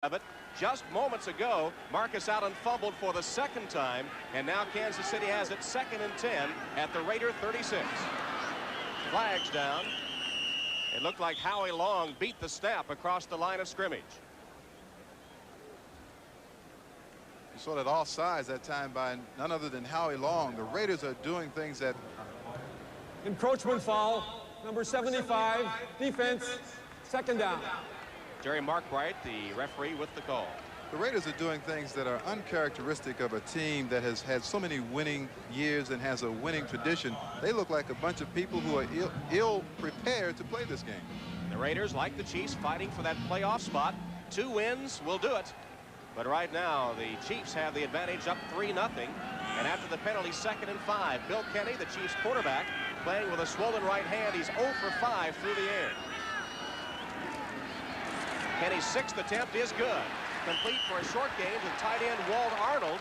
of it. Just moments ago, Marcus Allen fumbled for the second time, and now Kansas City has it 2nd and 10 at the Raider 36. Flags down. It looked like Howie Long beat the snap across the line of scrimmage. You saw that offsides that time by none other than Howie Long. The Raiders are doing things that... Encroachment foul, number 75, defense, 2nd down. Jerry Markwright, the referee, with the call. The Raiders are doing things that are uncharacteristic of a team that has had so many winning years and has a winning tradition. They look like a bunch of people who are ill prepared to play this game. The Raiders, like the Chiefs, fighting for that playoff spot. 2 wins will do it. But right now, the Chiefs have the advantage, up 3-0. And after the penalty, 2nd and 5. Bill Kenney, the Chiefs quarterback, playing with a swollen right hand. He's 0 for 5 through the air. Kenny's 6th attempt is good. Complete for a short gain to tight end Walt Arnold.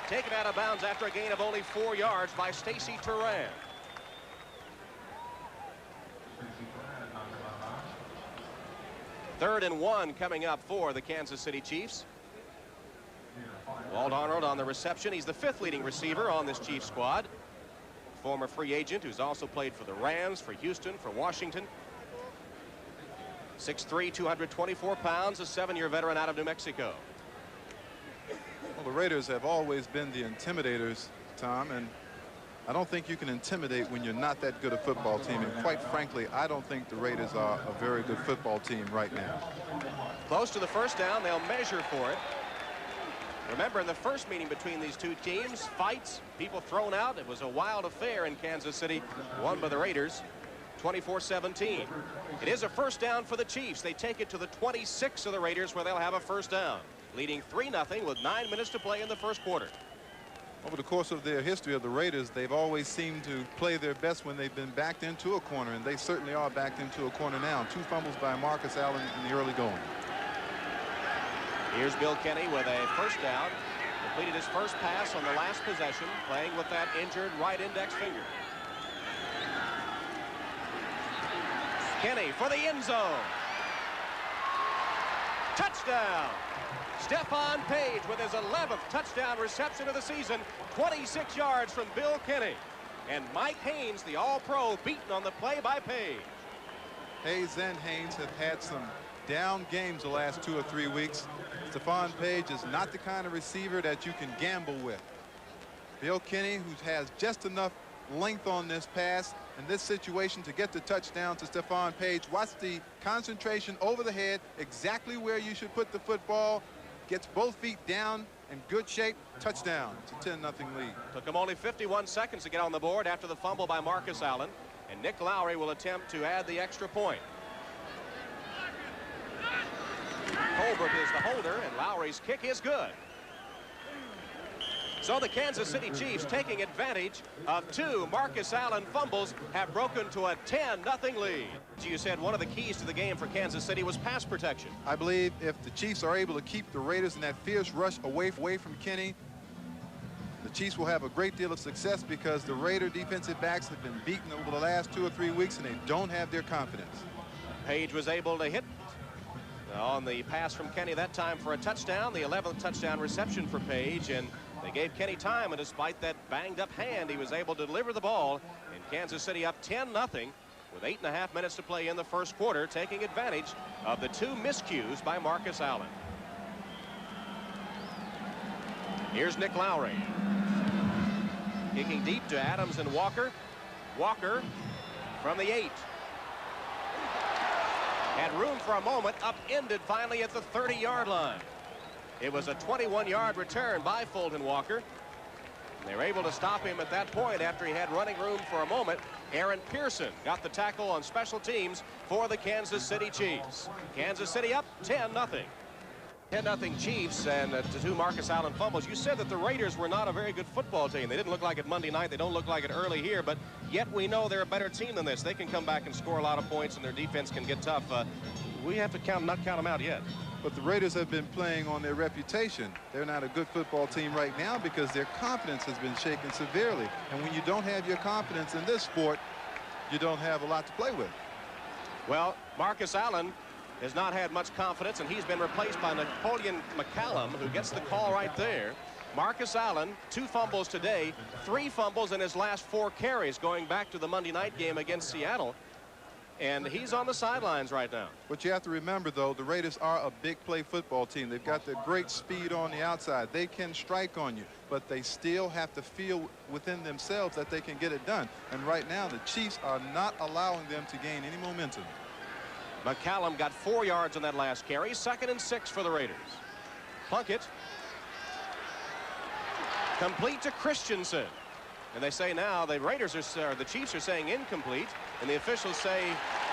Taken out of bounds after a gain of only 4 yards by Stacy Turan. Third and 1 coming up for the Kansas City Chiefs. Walt Arnold on the reception. He's the 5th leading receiver on this Chiefs squad. Former free agent who's also played for the Rams, for Houston, for Washington. 6'3", 224 pounds, a 7-year veteran out of New Mexico. Well, the Raiders have always been the intimidators, Tom, and I don't think you can intimidate when you're not that good a football team. And quite frankly, I don't think the Raiders are a very good football team right now. Close to the first down, they'll measure for it. Remember, in the first meeting between these two teams, fights, people thrown out. It was a wild affair in Kansas City, won by the Raiders. 24-17. It is a first down for the Chiefs. They take it to the 26 of the Raiders, where they'll have a first down, leading 3-0 with 9 minutes to play in the first quarter. Over the course of their history of the Raiders, they've always seemed to play their best when they've been backed into a corner, and they certainly are backed into a corner now. 2 fumbles by Marcus Allen in the early going. Here's Bill Kenney with a first down. Completed his first pass on the last possession, playing with that injured right index finger. Kenney for the end zone. Touchdown. Stephon Page with his 11th touchdown reception of the season. 26 yards from Bill Kenney. And Mike Haynes, the All-Pro, beaten on the play by Page. Hayes and Haynes have had some down games the last 2 or 3 weeks. Stephon Page is not the kind of receiver that you can gamble with. Bill Kenney, who has just enough length on this pass in this situation to get the touchdown to Stephon Page. Watch the concentration over the head, exactly where you should put the football. Gets both feet down in good shape. Touchdown. It's a 10-0 lead. Took him only 51 seconds to get on the board after the fumble by Marcus Allen. And Nick Lowry will attempt to add the extra point. Colbert is the holder, and Lowry's kick is good. So the Kansas City Chiefs, taking advantage of 2 Marcus Allen fumbles, have broken to a 10-0 lead. You said one of the keys to the game for Kansas City was pass protection. I believe if the Chiefs are able to keep the Raiders in that fierce rush away from Kenney, the Chiefs will have a great deal of success, because the Raider defensive backs have been beaten over the last 2 or 3 weeks, and they don't have their confidence. Page was able to hit on the pass from Kenney that time for a touchdown, the 11th touchdown reception for Page, and they gave Kenney time, and despite that banged-up hand, he was able to deliver the ball. And Kansas City up 10-0 with 8.5 minutes to play in the first quarter, taking advantage of the 2 miscues by Marcus Allen. Here's Nick Lowry. Kicking deep to Adams and Walker. Walker from the 8. Had room for a moment, upended finally at the 30-yard line. It was a 21-yard return by Fulton Walker. They were able to stop him at that point after he had running room for a moment. Aaron Pearson got the tackle on special teams for the Kansas City Chiefs. Kansas City up 10-0. 10-0 Chiefs, and to 2 Marcus Allen fumbles. You said that the Raiders were not a very good football team. They didn't look like it Monday night. They don't look like it early here, but yet we know they're a better team than this. They can come back and score a lot of points, and their defense can get tough. We have to not count them out yet. But the Raiders have been playing on their reputation. They're not a good football team right now because their confidence has been shaken severely. And when you don't have your confidence in this sport, you don't have a lot to play with. Well, Marcus Allen has not had much confidence, and he's been replaced by Napoleon McCallum, who gets the call right there. Marcus Allen, 2 fumbles today, 3 fumbles in his last 4 carries going back to the Monday night game against Seattle. And he's on the sidelines right now. What you have to remember, though, the Raiders are a big play football team. They've got the great speed on the outside. They can strike on you, but they still have to feel within themselves that they can get it done. And right now, the Chiefs are not allowing them to gain any momentum. McCallum got 4 yards on that last carry. 2nd and 6 for the Raiders. Plunkett. Complete to Christensen. And they say now the Raiders are, the Chiefs are saying incomplete, and the officials say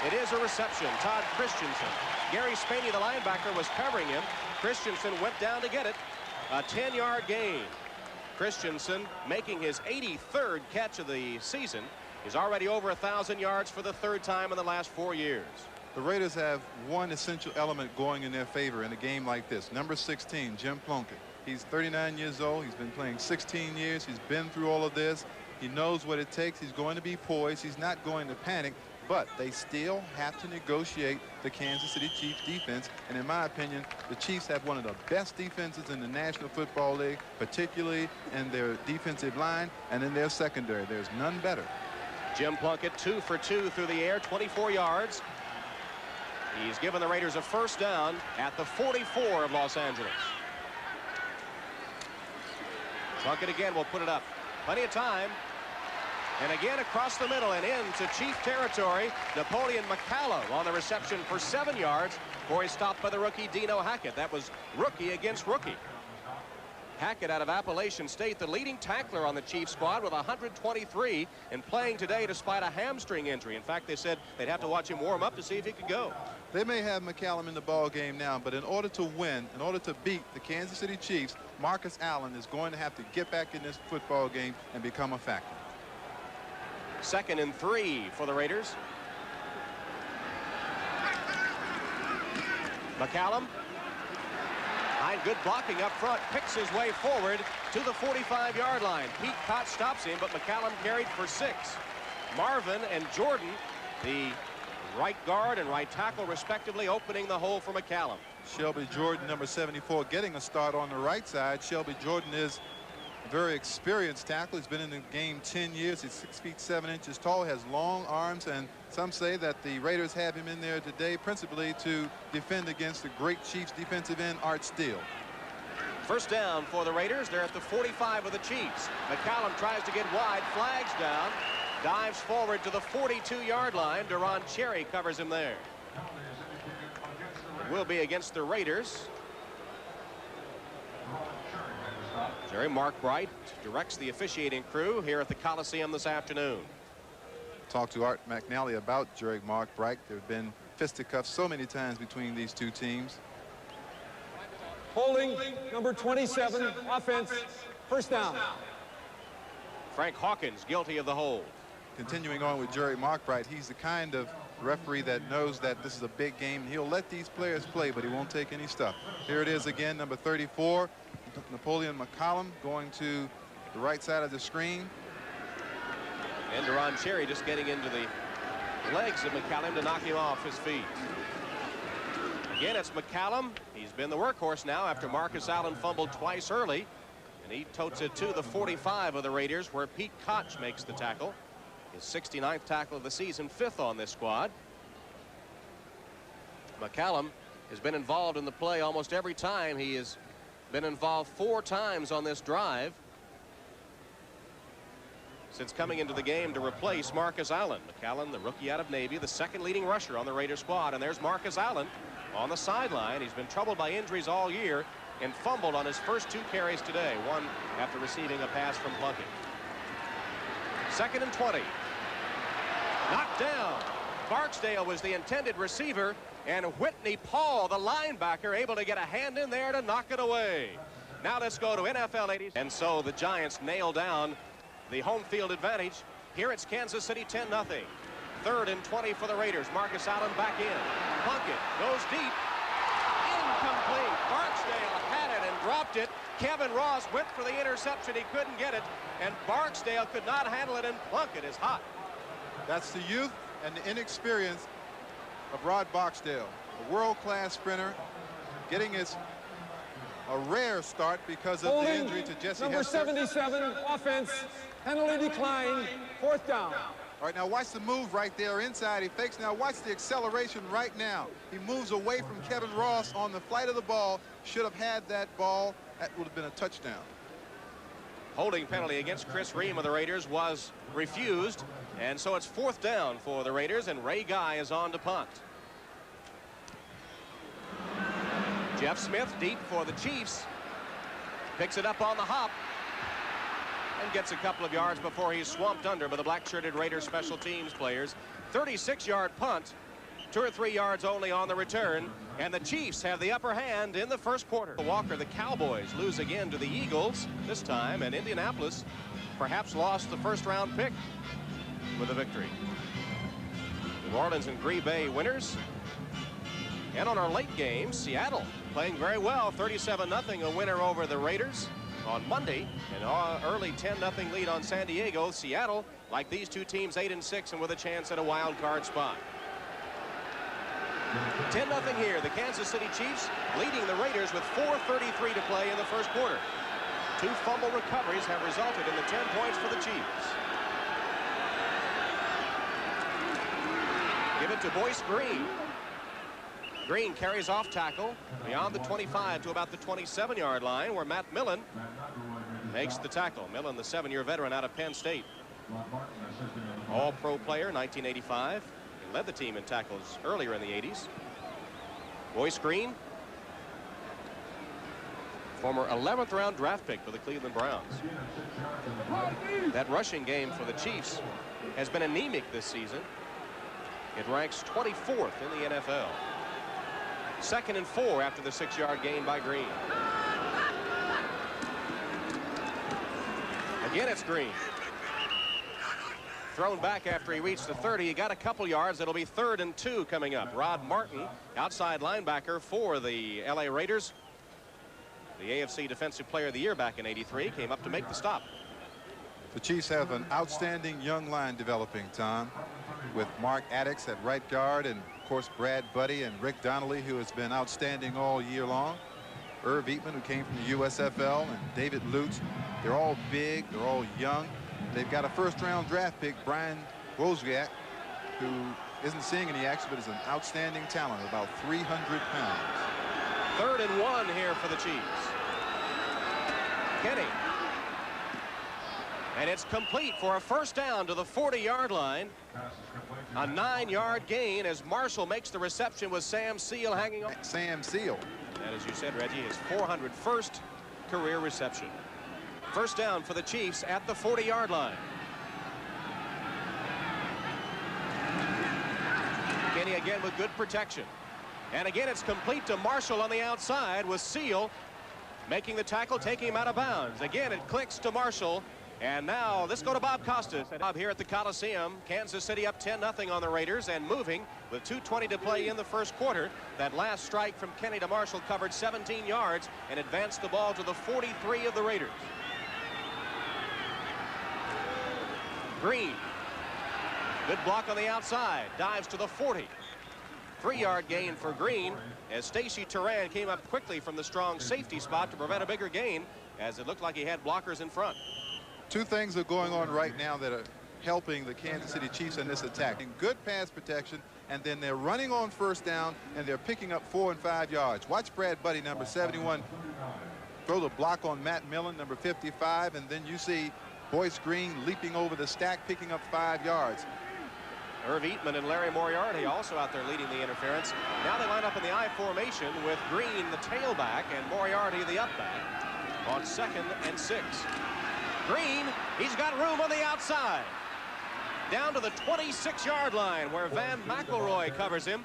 it is a reception. Todd Christensen. Gary Spaney, the linebacker, was covering him. Christensen went down to get it. A 10-yard gain. Christensen making his 83rd catch of the season. He's already over 1,000 yards for the 3rd time in the last 4 years. The Raiders have one essential element going in their favor in a game like this. Number 16, Jim Plunkett. He's 39 years old. He's been playing 16 years. He's been through all of this. He knows what it takes. He's going to be poised. He's not going to panic, but they still have to negotiate the Kansas City Chiefs defense. And in my opinion, the Chiefs have one of the best defenses in the National Football League, particularly in their defensive line and in their secondary. There's none better. Jim Plunkett 2 for 2 through the air, 24 yards. He's given the Raiders a 1st down at the 44 of Los Angeles. Plunkett again will put it up. Plenty of time. And again across the middle and into Chief territory. Napoleon McCallum on the reception for 7 yards before he's stopped by the rookie Dino Hackett. That was rookie against rookie. Hackett out of Appalachian State, the leading tackler on the Chiefs squad with 123 and playing today despite a hamstring injury. In fact, they said they'd have to watch him warm up to see if he could go. They may have McCallum in the ball game now, but in order to win, in order to beat the Kansas City Chiefs, Marcus Allen is going to have to get back in this football game and become a factor. 2nd and 3 for the Raiders. McCallum. Good blocking up front, picks his way forward to the 45-yard line. Pete Koch stops him, but McCallum carried for 6. Marvin and Jordan, the right guard and right tackle respectively, opening the hole for McCallum. Shelby Jordan, number 74, getting a start on the right side. Shelby Jordan is a very experienced tackle. He's been in the game 10 years. He's 6 feet 7 inches tall, has long arms, and some say that the Raiders have him in there today principally to defend against the great Chiefs defensive end Art Steele. 1st down for the Raiders. They're at the 45 of the Chiefs. McCallum tries to get wide, flags down, dives forward to the 42-yard line. Deron Cherry covers him there. It will be against the Raiders. Jerry Mark Bright directs the officiating crew here at the Coliseum this afternoon. Talked to Art McNally about Jerry Mark Bright. There have been fisticuffs so many times between these two teams. Holding number 27, offense, 1st down. Frank Hawkins guilty of the hold. Continuing on with Jerry Mark Bright, he's the kind of referee that knows that this is a big game. He'll let these players play, but he won't take any stuff. Here it is again, number 34, Napoleon McCallum going to the right side of the screen. And Deron Cherry just getting into the legs of McCallum to knock him off his feet. Again, it's McCallum. He's been the workhorse now after Marcus Allen fumbled twice early. And he totes it to the 45 of the Raiders, where Pete Koch makes the tackle. His 69th tackle of the season, 5th on this squad. McCallum has been involved in the play almost every time. He has been involved 4 times on this drive since coming into the game to replace Marcus Allen. McCallum, the rookie out of Navy, the 2nd leading rusher on the Raider squad. And there's Marcus Allen on the sideline. He's been troubled by injuries all year and fumbled on his first 2 carries today, one after receiving a pass from Plunkett. 2nd and 20. Knocked down. Barksdale was the intended receiver, and Whitney Paul, the linebacker, able to get a hand in there to knock it away. Now let's go to NFL 80s. And so the Giants nail down the home field advantage. Here it's Kansas City 10-0. 3rd and 20 for the Raiders. Marcus Allen back in. Plunkett goes deep. Incomplete. Barksdale had it and dropped it. Kevin Ross went for the interception. He couldn't get it, and Barksdale could not handle it, and Plunkett is hot. That's the youth and the inexperience of Rod Barksdale. a world-class sprinter, getting a rare start because of the Holding, injury to Jesse number Hester. 77, offense, penalty decline, 4th down. All right, now watch the move right there inside. He fakes. Now watch the acceleration right now. He moves away from Kevin Ross on the flight of the ball. Should have had that ball. That would have been a touchdown. Holding penalty against Chris Ream of the Raiders was refused, and so it's 4th down for the Raiders, and Ray Guy is on to punt. Jeff Smith deep for the Chiefs. Picks it up on the hop and gets a couple of yards before he's swamped under by the black-shirted Raiders special teams players. 36-yard punt, 2 or 3 yards only on the return, and the Chiefs have the upper hand in the first quarter. Walker, the Cowboys lose again to the Eagles this time, and Indianapolis perhaps lost the first-round pick with a victory. New Orleans and Green Bay winners. And on our late game, Seattle playing very well, 37-0, a winner over the Raiders on Monday. An early 10-0 lead on San Diego. Seattle, like these two teams, 8-6 and with a chance at a wild card spot. 10-0 here. The Kansas City Chiefs leading the Raiders with 4:33 to play in the first quarter. 2 fumble recoveries have resulted in the 10 points for the Chiefs. Give it to Boyce Green. Green carries off tackle beyond the 25 to about the 27-yard line, where Matt Millen makes the tackle. Millen, the 7-year veteran out of Penn State. All-Pro player, 1985. He led the team in tackles earlier in the 80s. Boyce Green, former 11th round draft pick for the Cleveland Browns. That rushing game for the Chiefs has been anemic this season. It ranks 24th in the NFL. 2nd and 4 after the 6-yard gain by Green. Again, it's Green. Thrown back after he reached the 30. He got a couple yards. It'll be 3rd and 2 coming up. Rod Martin, outside linebacker for the LA Raiders. The AFC Defensive Player of the Year back in '83, came up to make the stop. The Chiefs have an outstanding young line developing, Tom, with Mark Addix at right guard, and of course Brad Buddy and Rick Donnelly, who has been outstanding all year long. Irv Eatman, who came from the USFL, and David Lutz. They're all big, they're all young. They've got a first-round draft pick, Brian Wozniak, who isn't seeing any action, but is an outstanding talent, about 300 pounds. 3rd and 1 here for the Chiefs. Kenny. And it's complete for a first down to the 40-yard line. A 9-yard gain as Marshall makes the reception with Sam Seal hanging on. Sam Seal. And as you said, Reggie, his 401st career reception. First down for the Chiefs at the 40-yard line. Kenny again with good protection. And again, it's complete to Marshall on the outside with Seal making the tackle, taking him out of bounds. Again, it clicks to Marshall. And now let's go to Bob Costas. Bob here at the Coliseum. Kansas City up 10-0 on the Raiders and moving with 2:20 to play in the first quarter. That last strike from Kenny to Marshall covered 17 yards and advanced the ball to the 43 of the Raiders. Green. Good block on the outside. Dives to the 40. 3-yard gain for Green as Stacy Turan came up quickly from the strong safety spot to prevent a bigger gain, as it looked like he had blockers in front. 2 things are going on right now that are helping the Kansas City Chiefs in this attack. Good pass protection, and then they're running on first down, and they're picking up 4 and 5 yards. Watch Brad Buddy, number 71, throw the block on Matt Millen, number 55, and then you see Boyce Green leaping over the stack, picking up 5 yards. Irv Eatman and Larry Moriarty also out there leading the interference. Now they line up in the I formation with Green, the tailback, and Moriarty, the upback, on 2nd and 6. Green, he's got room on the outside. Down to the 26-yard line where Van McElroy covers him.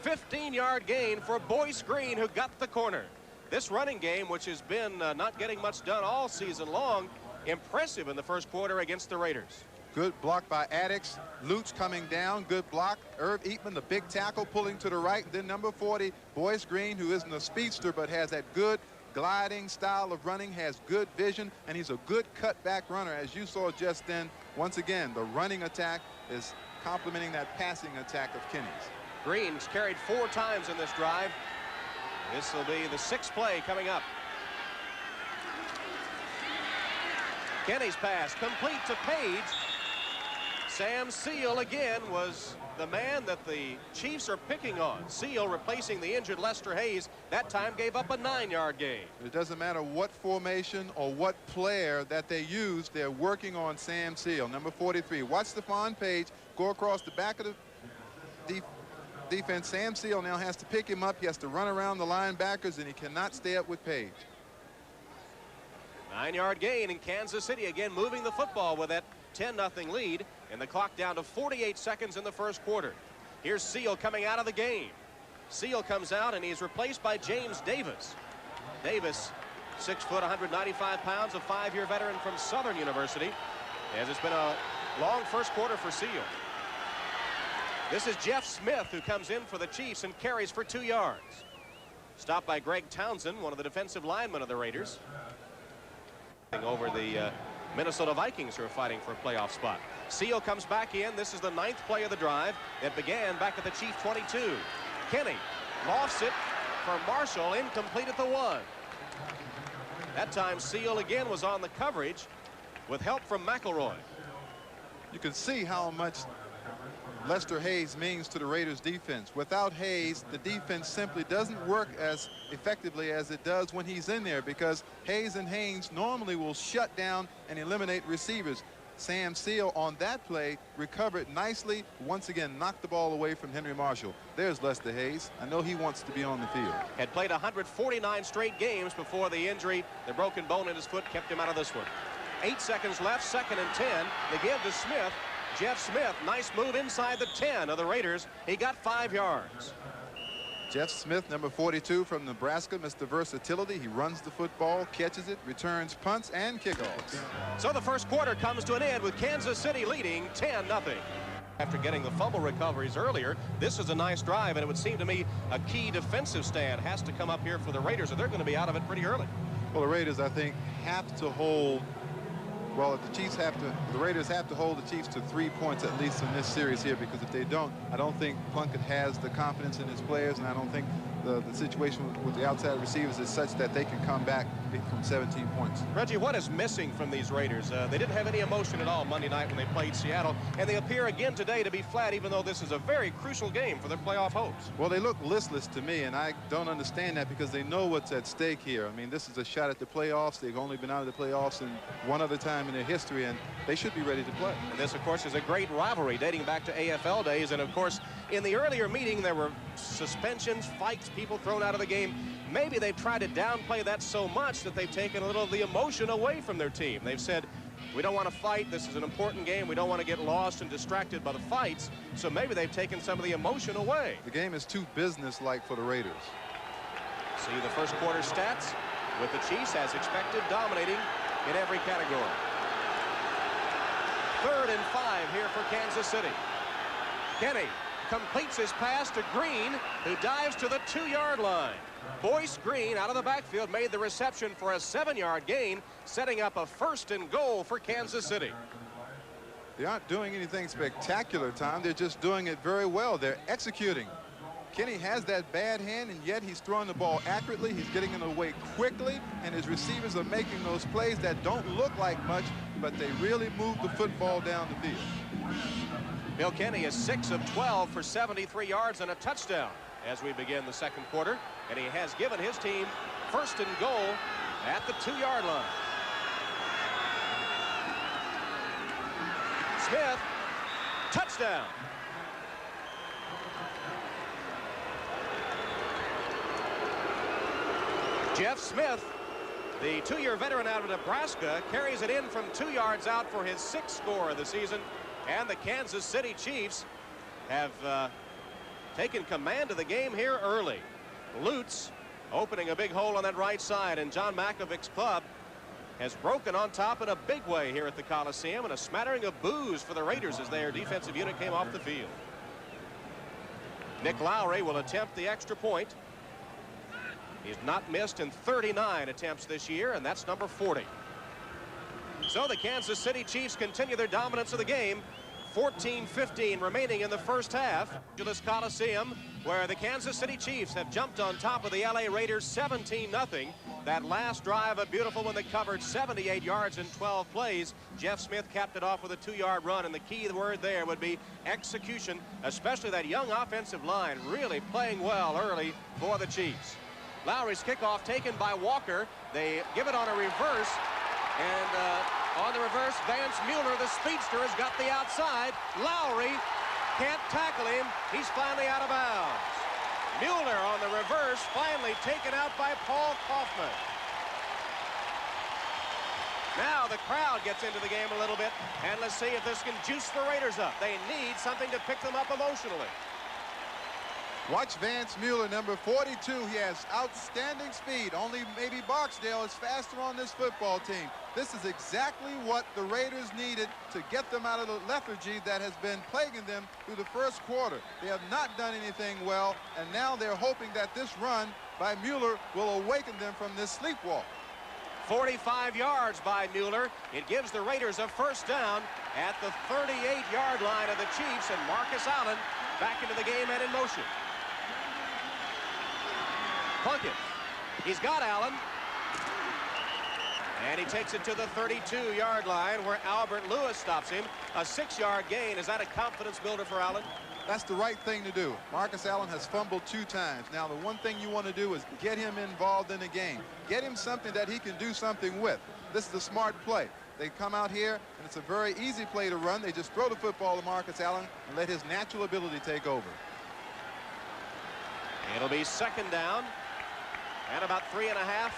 15-yard gain for Boyce Green, who got the corner. This running game, which has been not getting much done all season long, impressive in the first quarter against the Raiders. Good block by Addix. Lutz coming down. Good block. Irv Eatman, the big tackle, pulling to the right. Then number 40, Boyce Green, who isn't a speedster but has that good gliding style of running, has good vision, and he's a good cutback runner, as you saw just then. Once again, the running attack is complementing that passing attack of Kenny's. Green's carried 4 times in this drive. This will be the 6th play coming up. Kenny's pass complete to Page. Sam Seal again was the man that the Chiefs are picking on. Seal replacing the injured Lester Hayes. That time gave up a 9-yard gain. It doesn't matter what formation or what player that they use, they're working on Sam Seal, number 43. Watch Stephon Page go across the back of the defense. Sam Seal now has to pick him up. He has to run around the linebackers, and he cannot stay up with Page. 9-yard gain, in Kansas City again moving the football with that 10-0 lead, and the clock down to 48 seconds in the first quarter. Here's Seal coming out of the game. Seal comes out and he's replaced by James Davis. Davis, 6 foot, 195 pounds, a 5-year veteran from Southern University, as it's been a long first quarter for Seal. This is Jeff Smith, who comes in for the Chiefs and carries for 2 yards. Stopped by Greg Townsend, one of the defensive linemen of the Raiders. Over the Minnesota Vikings, who are fighting for a playoff spot. Seal comes back in. This is the 9th play of the drive. It began back at the Chief 22. Kenny lofts it for Marshall, incomplete at the 1. That time Seal again was on the coverage with help from McElroy. You can see how much Lester Hayes means to the Raiders defense. Without Hayes, the defense simply doesn't work as effectively as it does when he's in there, because Hayes and Haynes normally will shut down and eliminate receivers. Sam Seal on that play recovered nicely, once again knocked the ball away from Henry Marshall. There's Lester Hayes. I know he wants to be on the field. Had played 149 straight games before the injury. The broken bone in his foot kept him out of this one. 8 seconds left, 2nd and 10. They give to Smith. Jeff Smith, nice move inside the 10 of the Raiders. He got 5 yards. Jeff Smith, number 42 from Nebraska, Mr. Versatility. He runs the football, catches it, returns punts and kickoffs. So the first quarter comes to an end with Kansas City leading 10-0. After getting the fumble recoveries earlier, this is a nice drive, and it would seem to me a key defensive stand has to come up here for the Raiders, or they're going to be out of it pretty early. Well, the Raiders, I think, have to hold. Well, the Raiders have to hold the Chiefs to 3 points at least in this series here, because if they don't, I don't think Plunkett has the confidence in his players, and I don't think the situation with the outside receivers is such that they can come back from 17 points. Reggie, what is missing from these Raiders? They didn't have any emotion at all Monday night when they played Seattle, and they appear again today to be flat, even though this is a very crucial game for their playoff hopes. Well, they look listless to me, and I don't understand that, because they know what's at stake here. I mean, this is a shot at the playoffs. They've only been out of the playoffs in one other time in their history, and they should be ready to play. And this, of course, is a great rivalry dating back to AFL days, and of course, in the earlier meeting, there were suspensions, fights, people thrown out of the game. Maybe they've tried to downplay that so much that they've taken a little of the emotion away from their team. They've said, we don't want to fight. This is an important game. We don't want to get lost and distracted by the fights. So maybe they've taken some of the emotion away. The game is too business-like for the Raiders. See the first quarter stats with the Chiefs, as expected, dominating in every category. 3rd and 5 here for Kansas City. Kenny completes his pass to Green, who dives to the 2-yard line. Boyce Green out of the backfield made the reception for a 7-yard gain, setting up a 1st and goal for Kansas City. They aren't doing anything spectacular, Tom. They're just doing it very well. They're executing. Kenny has that bad hand, and yet he's throwing the ball accurately. He's getting in the way quickly, and his receivers are making those plays that don't look like much, but they really move the football down the field. Bill Kenny is 6 of 12 for 73 yards and a touchdown as we begin the second quarter, and he has given his team 1st and goal at the 2-yard line. Smith, touchdown. Jeff Smith, the 2-year veteran out of Nebraska, carries it in from 2 yards out for his 6th score of the season. And the Kansas City Chiefs have taken command of the game here early. Lutz opening a big hole on that right side, and John Makovic's club has broken on top in a big way here at the Coliseum, and a smattering of boos for the Raiders as their defensive unit came off the field. Nick Lowry will attempt the extra point. He's not missed in 39 attempts this year, and that's number 40. So the Kansas City Chiefs continue their dominance of the game. 14:15 remaining in the first half. Angeles Coliseum, where the Kansas City Chiefs have jumped on top of the LA Raiders 17-0. That last drive, a beautiful one that covered 78 yards in 12 plays. Jeff Smith capped it off with a 2-yard run, and the key word there would be execution, especially that young offensive line really playing well early for the Chiefs. Lowry's kickoff taken by Walker. They give it on a reverse, and on the reverse, Vance Mueller, the speedster, has got the outside. Lowry can't tackle him. He's finally out of bounds. Mueller on the reverse, finally taken out by Paul Kaufman. Now the crowd gets into the game a little bit, and let's see if this can juice the Raiders up. They need something to pick them up emotionally. Watch Vance Mueller, number 42. He has outstanding speed. Only maybe Barksdale is faster on this football team. This is exactly what the Raiders needed to get them out of the lethargy that has been plaguing them through the first quarter. They have not done anything well, and now they're hoping that this run by Mueller will awaken them from this sleepwalk. 45 yards by Mueller. It gives the Raiders a first down at the 38-yard line of the Chiefs, and Marcus Allen back into the game and in motion. Plunkett. He's got Allen. And he takes it to the 32-yard line where Albert Lewis stops him. A 6-yard gain. Is that a confidence builder for Allen? That's the right thing to do. Marcus Allen has fumbled 2 times. Now, the one thing you want to do is get him involved in the game. Get him something that he can do something with. This is a smart play. They come out here, and it's a very easy play to run. They just throw the football to Marcus Allen and let his natural ability take over. It'll be second down. And about 3.5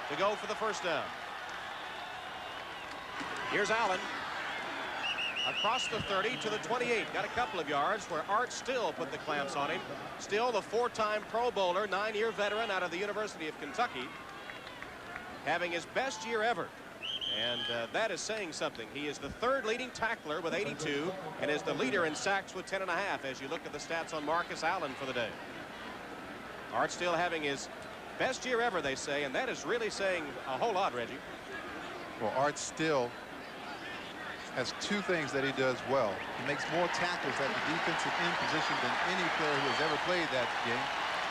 to go for the first down. Here's Allen. Across the 30 to the 28. Got a couple of yards where Art Still put the clamps on him. Still the 4-time Pro Bowler, 9-year veteran out of the University of Kentucky. Having his best year ever. And that is saying something. He is the 3rd leading tackler with 82 and is the leader in sacks with 10.5 as you look at the stats on Marcus Allen for the day. Art Still having his best year ever, they say, and that is really saying a whole lot, Reggie. Well, Art Still has 2 things that he does well. He makes more tackles at the defensive end position than any player who has ever played that game.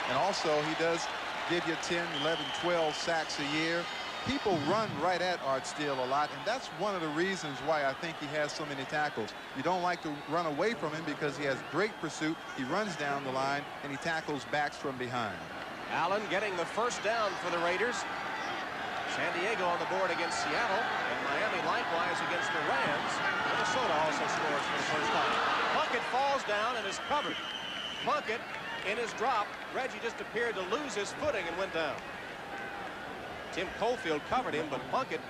And also, he does give you 10, 11, 12 sacks a year. People run right at Art Still a lot, and that's one of the reasons why I think he has so many tackles. You don't like to run away from him because he has great pursuit. He runs down the line, and he tackles backs from behind. Allen getting the first down for the Raiders. San Diego on the board against Seattle, and Miami likewise against the Rams. Minnesota also scores for the first time. Plunkett falls down and is covered. Plunkett, in his drop, Reggie just appeared to lose his footing and went down. Tim Cofield covered him, but Plunkett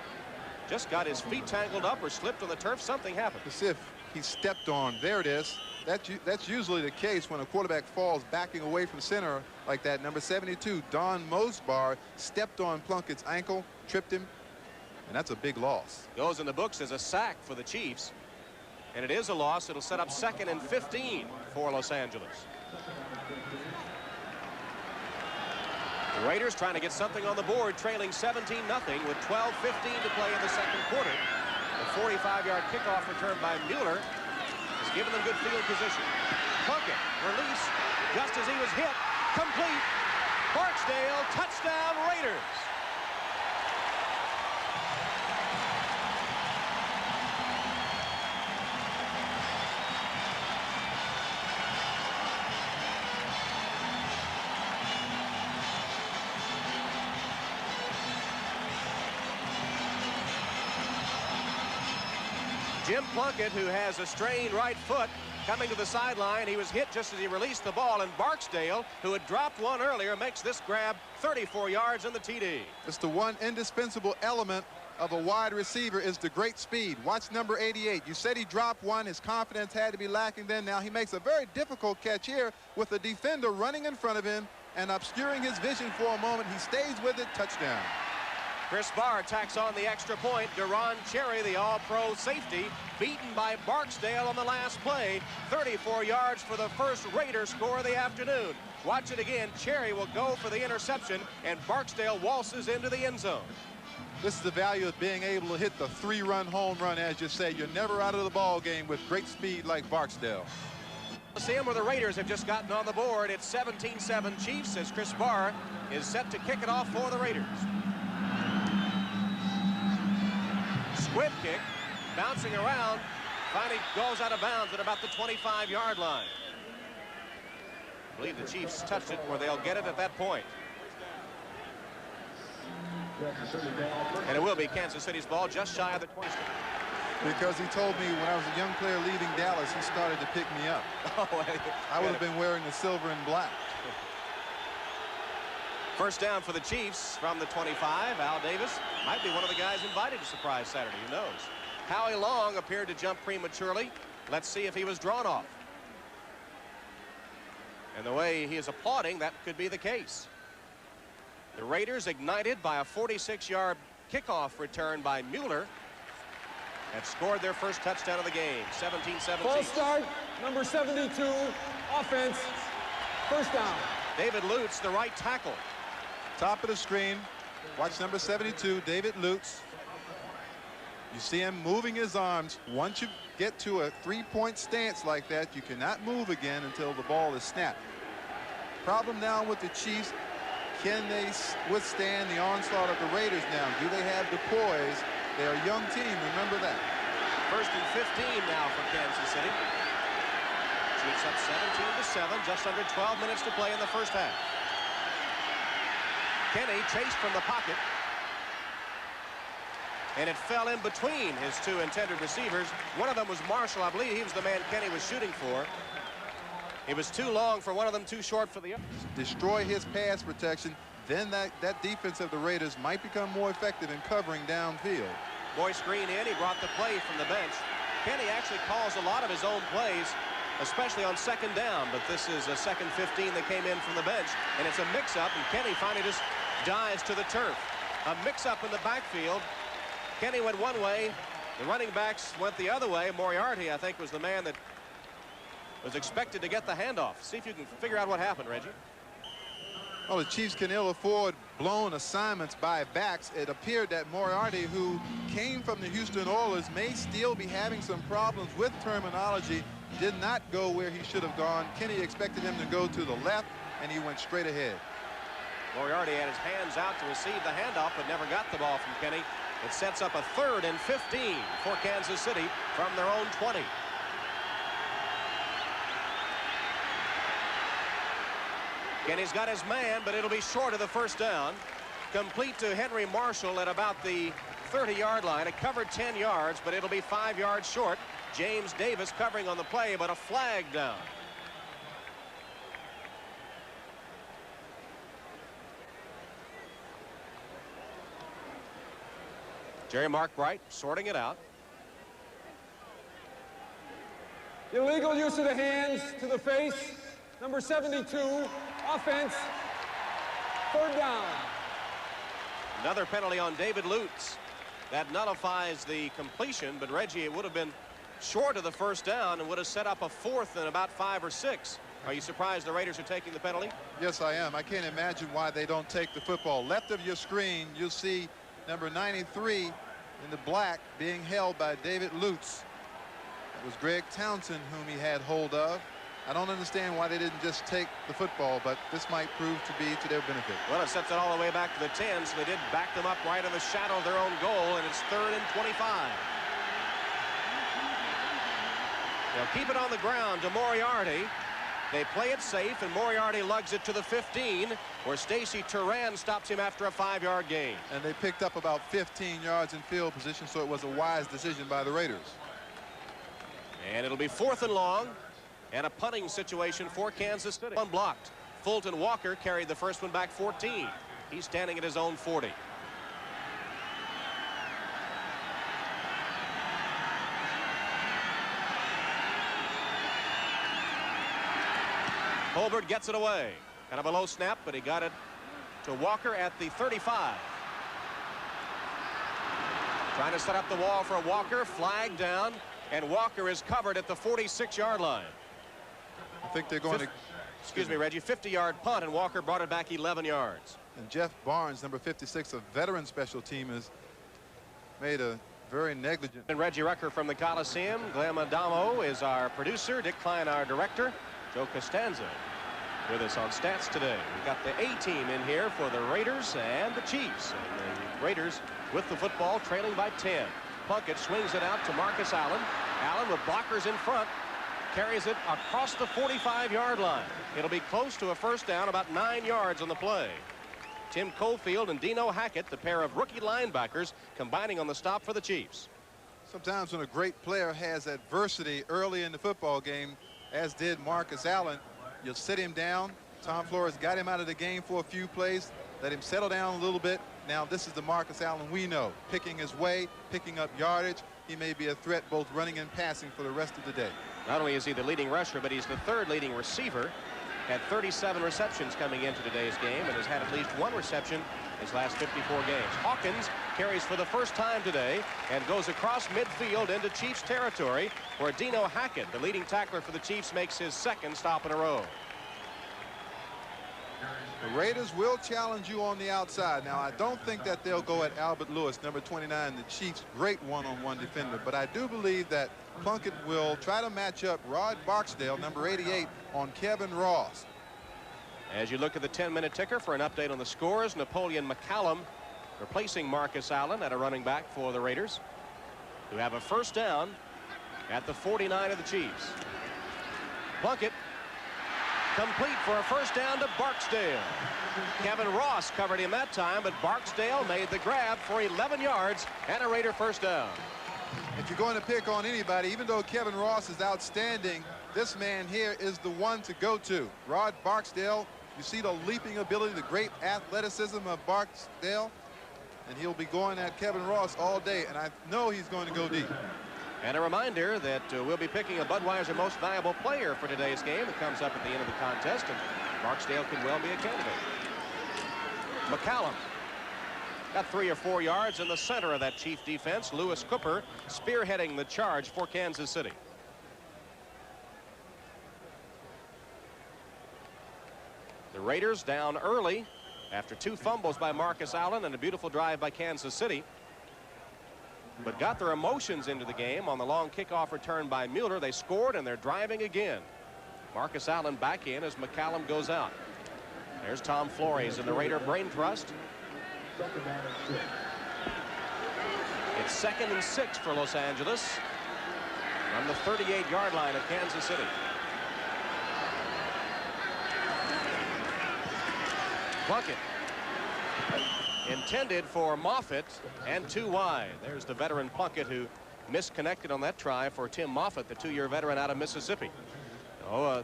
just got his feet tangled up or slipped on the turf. Something happened. As if he stepped on. There it is. That's usually the case when a quarterback falls backing away from center like that. Number 72, Don Mosbar, stepped on Plunkett's ankle, tripped him, and that's a big loss. Goes in the books as a sack for the Chiefs, and it is a loss. It'll set up 2nd and 15 for Los Angeles. The Raiders trying to get something on the board, trailing 17-0 with 12:15 to play in the second quarter. The 45-yard kickoff return by Mueller has given them good field position. Plunkett, release, just as he was hit, complete. Barksdale, touchdown Raiders. Jim Plunkett, who has a strained right foot, coming to the sideline. He was hit just as he released the ball, and Barksdale, who had dropped one earlier, makes this grab 34 yards in the TD. It's the one indispensable element of a wide receiver is the great speed. Watch number 88. You said he dropped one. His confidence had to be lacking then. Now he makes a very difficult catch here with the defender running in front of him and obscuring his vision for a moment. He stays with it. Touchdown. Chris Barr tacks on the extra point. Deron Cherry, the all-pro safety, beaten by Barksdale on the last play. 34 yards for the first Raider score of the afternoon. Watch it again. Cherry will go for the interception, and Barksdale waltzes into the end zone. This is the value of being able to hit the 3-run home run, as you say. You're never out of the ball game with great speed like Barksdale. See him where the Raiders have just gotten on the board. It's 17-7 Chiefs as Chris Barr is set to kick it off for the Raiders. Squib kick, bouncing around, finally goes out of bounds at about the 25-yard line. I believe the Chiefs touched it where they'll get it at that point. And it will be Kansas City's ball just shy of the 20. Because he told me when I was a young player leaving Dallas, he started to pick me up. I would have been wearing the silver and black. First down for the Chiefs from the 25. Al Davis might be one of the guys invited to Surprise Saturday. Who knows? Howie Long appeared to jump prematurely. Let's see if he was drawn off. And the way he is applauding, that could be the case. The Raiders, ignited by a 46-yard kickoff return by Mueller, have scored their first touchdown of the game. 17-17. False start, number 72, offense, first down. David Lutz, the right tackle. Top of the screen. Watch number 72, David Lutz. You see him moving his arms. Once you get to a 3-point stance like that, you cannot move again until the ball is snapped. Problem now with the Chiefs, can they withstand the onslaught of the Raiders now? Do they have the poise? They're a young team, remember that. First and 15 now for Kansas City. Chiefs up 17-7, just under 12 minutes to play in the first half. Kenny chased from the pocket. And it fell in between his two intended receivers. One of them was Marshall. I believe he was the man Kenny was shooting for. It was too long for one of them, too short for the other. Destroy his pass protection. Then that defense of the Raiders might become more effective in covering downfield. Boyce Green in. He brought the play from the bench. Kenny actually calls a lot of his own plays, especially on second down. But this is a second 15 that came in from the bench. And it's a mix-up, and Kenny finally just dives to the turf. A mix-up in the backfield. Kenny went one way. The running backs went the other way. Moriarty, I think, was the man that was expected to get the handoff. See if you can figure out what happened, Reggie. Well, the Chiefs can ill afford blown assignments by backs. It appeared that Moriarty, who came from the Houston Oilers, may still be having some problems with terminology. Did not go where he should have gone. Kenny expected him to go to the left, and he went straight ahead. Moriarty had his hands out to receive the handoff, but never got the ball from Kenny. It sets up a 3rd and 15 for Kansas City from their own 20. Kenny's got his man, but it'll be short of the first down. Complete to Henry Marshall at about the 30-yard line. It covered 10 yards, but it'll be 5 yards short. James Davis covering on the play, but a flag down. Jerry Mark Bright sorting it out. Illegal use of the hands to the face, number 72, offense, 3rd down. Another penalty on David Lutz. That nullifies the completion, but Reggie, it would have been short of the first down and would have set up a 4th and about 5 or 6. Are you surprised the Raiders are taking the penalty? Yes, I am. I can't imagine why they don't take the football. Left of your screen, you'll see number 93 in the black being held by David Lutz. It was Greg Townsend whom he had hold of. I don't understand why they didn't just take the football, but this might prove to be to their benefit. Well, it sets it all the way back to the 10, so they did back them up right in the shadow of their own goal, and it's 3rd and 25. They'll keep it on the ground to Moriarty. They play it safe, and Moriarty lugs it to the 15, where Stacy Turan stops him after a 5-yard gain. And they picked up about 15 yards in field position, so it was a wise decision by the Raiders. And it'll be 4th and long, and a punting situation for Kansas City. Unblocked. Fulton Walker carried the first one back 14. He's standing at his own 40. Holbert gets it away. Kind of a low snap, but he got it to Walker at the 35. Trying to set up the wall for Walker. Flag down, and Walker is covered at the 46-yard line. I think they're going to excuse me, Reggie, 50-yard punt, and Walker brought it back 11 yards. And Jeff Barnes, number 56, a veteran special teamer, made a very negligent. And Reggie Rucker from the Coliseum. Glenn Adamo is our producer. Dick Klein, our director. Joe Costanza with us on stats today. We've got the A team in here for the Raiders and the Chiefs. And the Raiders with the football, trailing by 10. Plunkett swings it out to Marcus Allen. Allen with blockers in front. Carries it across the 45-yard line. It'll be close to a first down, about 9 yards on the play. Tim Cofield and Dino Hackett, the pair of rookie linebackers, combining on the stop for the Chiefs. Sometimes when a great player has adversity early in the football game, as did Marcus Allen, you'll sit him down. Tom Flores got him out of the game for a few plays, let him settle down a little bit. Now this is the Marcus Allen we know, picking his way, picking up yardage. He may be a threat both running and passing for the rest of the day. Not only is he the leading rusher, but he's the third leading receiver. Had 37 receptions coming into today's game and has had at least one reception his last 54 games. Hawkins carries for the first time today and goes across midfield into Chiefs territory, where Dino Hackett, the leading tackler for the Chiefs, makes his second stop in a row. The Raiders will challenge you on the outside. Now, I don't think that they'll go at Albert Lewis, number 29, the Chiefs' great one-on-one defender. But I do believe that Plunkett will try to match up Rod Barksdale, number 88, on Kevin Ross. As you look at the 10-minute ticker for an update on the scores, Napoleon McCallum replacing Marcus Allen at a running back for the Raiders, who have a first down at the 49 of the Chiefs. Plunkett complete for a first down to Barksdale. Kevin Ross covered him that time, but Barksdale made the grab for 11 yards and a Raider first down. If you're going to pick on anybody, even though Kevin Ross is outstanding, this man here is the one to go to. Rod Barksdale, you see the leaping ability, the great athleticism of Barksdale, and he'll be going at Kevin Ross all day, and I know he's going to go deep. And a reminder that we'll be picking a Budweiser Most Valuable Player for today's game. It comes up at the end of the contest, and Barksdale could well be a candidate. McCallum got 3 or 4 yards in the center of that Chief defense. Lewis Cooper spearheading the charge for Kansas City. The Raiders down early after 2 fumbles by Marcus Allen and a beautiful drive by Kansas City, but got their emotions into the game on the long kickoff return by Mueller. They scored, and they're driving again. Marcus Allen back in as McCallum goes out. There's Tom Flores in the Raider Brain Trust. It's 2nd and 6 for Los Angeles from the 38-yard line of Kansas City. Plunkett intended for Moffitt and 2 wide. There's the veteran Plunkett, who misconnected on that try for Tim Moffitt, the 2-year veteran out of Mississippi.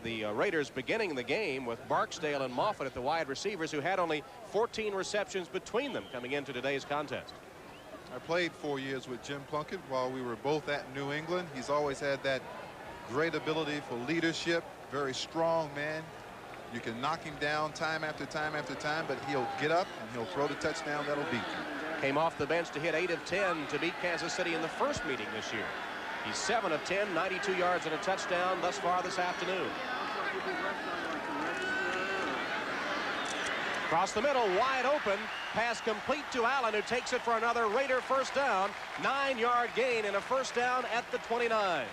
The Raiders beginning the game with Barksdale and Moffitt at the wide receivers, who had only 14 receptions between them coming into today's contest. I played 4 years with Jim Plunkett while we were both at New England. He's always had that great ability for leadership, very strong man. You can knock him down time after time after time, but he'll get up and he'll throw the touchdown that'll beat you. Came off the bench to hit 8 of 10 to beat Kansas City in the first meeting this year. He's 7 of 10, 92 yards and a touchdown thus far this afternoon. Across the middle, wide open, pass complete to Allen, who takes it for another Raider first down. 9-yard gain and a first down at the 29.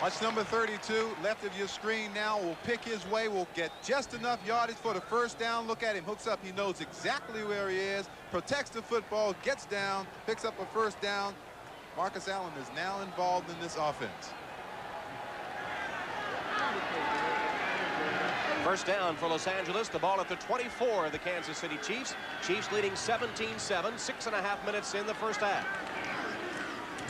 Watch number 32, left of your screen now, will pick his way, will get just enough yardage for the first down. Look at him, hooks up, he knows exactly where he is, protects the football, gets down, picks up a first down. Marcus Allen is now involved in this offense. First down for Los Angeles, the ball at the 24 of the Kansas City Chiefs. Chiefs leading 17-7, 6.5 minutes in the first half.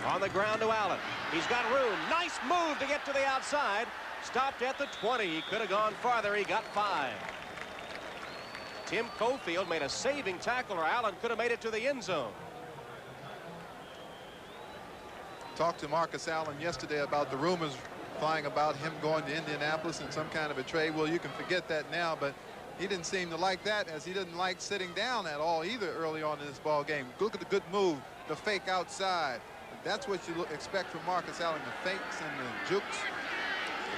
On the ground to Allen. He's got room. Nice move to get to the outside. Stopped at the 20. He could have gone farther. He got 5. Tim Cofield made a saving tackle, or Allen could have made it to the end zone. Talked to Marcus Allen yesterday about the rumors flying about him going to Indianapolis in some kind of a trade. Well, you can forget that now, but he didn't seem to like that, as he didn't like sitting down at all either early on in this ball game. Look at the good move, the fake outside. That's what you expect from Marcus Allen, the fakes and the jukes.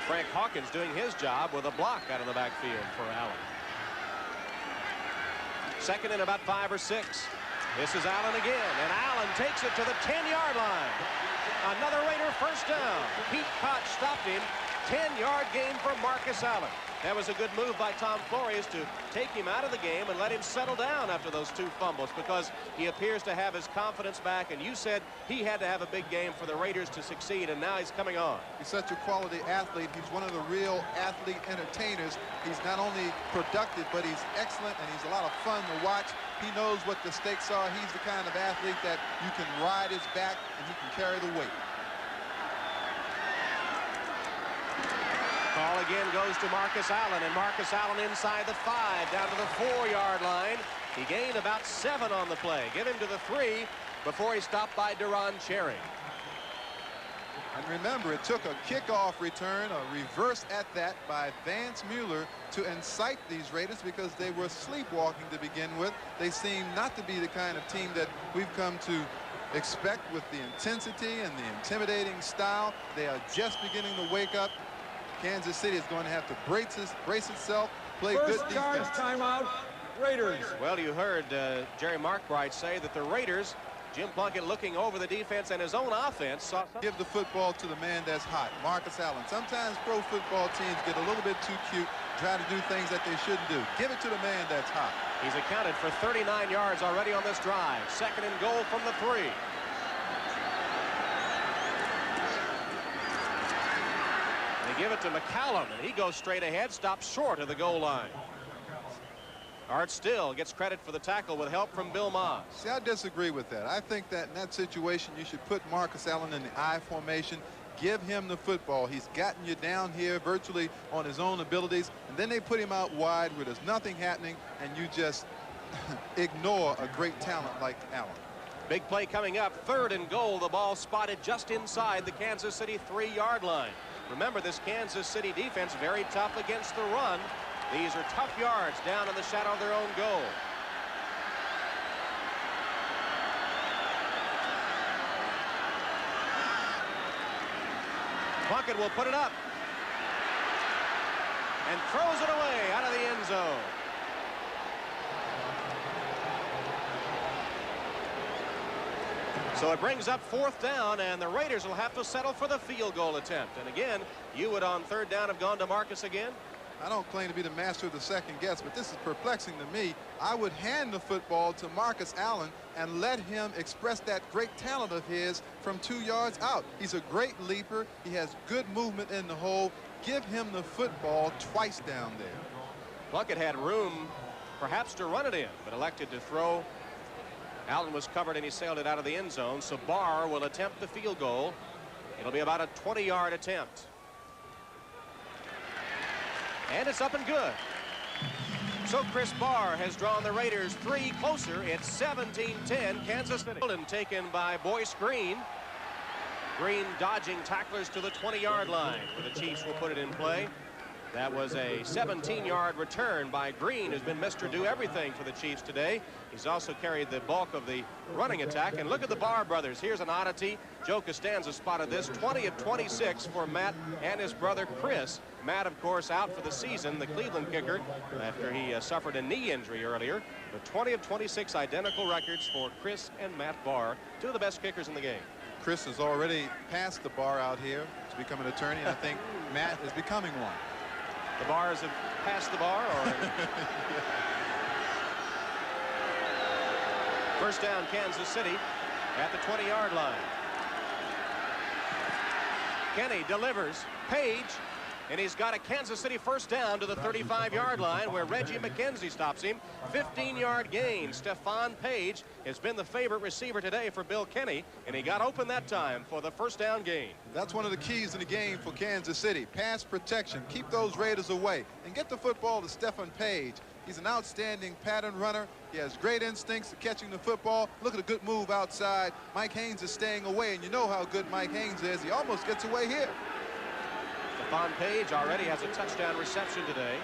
Frank Hawkins doing his job with a block out of the backfield for Allen. Second and about 5 or 6. This is Allen again, and Allen takes it to the 10-yard line. Another Raider first down. Pete Koch stopped him. 10-yard gain for Marcus Allen. That was a good move by Tom Flores to take him out of the game and let him settle down after those 2 fumbles, because he appears to have his confidence back, and you said he had to have a big game for the Raiders to succeed, and now he's coming on. He's such a quality athlete. He's one of the real athlete entertainers. He's not only productive, but he's excellent, and he's a lot of fun to watch. He knows what the stakes are. He's the kind of athlete that you can ride his back and he can carry the weight. Call again goes to Marcus Allen, and Marcus Allen inside the 5, down to the 4-yard line. He gained about 7 on the play. Give him to the 3 before he stopped by Deron Cherry. And remember, it took a kickoff return, a reverse at that, by Vance Mueller to incite these Raiders, because they were sleepwalking to begin with. They seem not to be the kind of team that we've come to expect with the intensity and the intimidating style. They are just beginning to wake up. Kansas City is going to have to brace itself, play good defense. First yards, timeout, Raiders. Well, you heard Jerry Markbright say that the Raiders, Jim Plunkett looking over the defense and his own offense. Give the football to the man that's hot, Marcus Allen. Sometimes pro football teams get a little bit too cute, try to do things that they shouldn't do. Give it to the man that's hot. He's accounted for 39 yards already on this drive. Second and goal from the 3. They give it to McCallum, and he goes straight ahead, stops short of the goal line. Art Still gets credit for the tackle with help from Bill Moss. See, I disagree with that. I think that in that situation, you should put Marcus Allen in the I formation. Give him the football. He's gotten you down here virtually on his own abilities, and then they put him out wide where there's nothing happening, and you just ignore a great talent like Allen. Big play coming up. Third and goal. The ball spotted just inside the Kansas City 3-yard line. Remember, this Kansas City defense very tough against the run. These are tough yards down in the shadow of their own goal. Plunkett will put it up and throws it away out of the end zone. So it brings up 4th down, and the Raiders will have to settle for the field goal attempt. And again, you would on 3rd down have gone to Marcus again. I don't claim to be the master of the second guess, but this is perplexing to me. I would hand the football to Marcus Allen and let him express that great talent of his from 2 yards out. He's a great leaper. He has good movement in the hole. Give him the football twice down there. Plunkett had room perhaps to run it in, but elected to throw. Allen was covered and he sailed it out of the end zone. So Barr will attempt the field goal. It'll be about a 20-yard attempt. And it's up and good. So Chris Barr has drawn the Raiders 3 closer. It's 17-10 Kansas City. Taken by Boyce Green. Green dodging tacklers to the 20-yard line, where the Chiefs will put it in play. That was a 17-yard return by Green, who's been Mr. Do Everything for the Chiefs today. He's also carried the bulk of the running attack. And look at the Barr brothers. Here's an oddity. Joe Costanza spotted this. 20 of 26 for Matt and his brother Chris. Matt, of course, out for the season, the Cleveland kicker, after he suffered a knee injury earlier. But 20 of 26 identical records for Chris and Matt Barr, 2 of the best kickers in the game. Chris has already passed the bar out here to become an attorney, and I think Matt is becoming one. The Bars have passed the bar, or? First down, Kansas City at the 20-yard line. Kenny delivers. Page, and he's got a Kansas City first down to the 35-yard line, where Reggie McKenzie stops him. 15-yard gain. Stephon Page has been the favorite receiver today for Bill Kenny, and he got open that time for the first down gain. That's one of the keys in the game for Kansas City. Pass protection. Keep those Raiders away and get the football to Stephon Page. He's an outstanding pattern runner. He has great instincts for catching the football. Look at a good move outside. Mike Haynes is staying away, and you know how good Mike Haynes is. He almost gets away here. Stephon Page already has a touchdown reception today.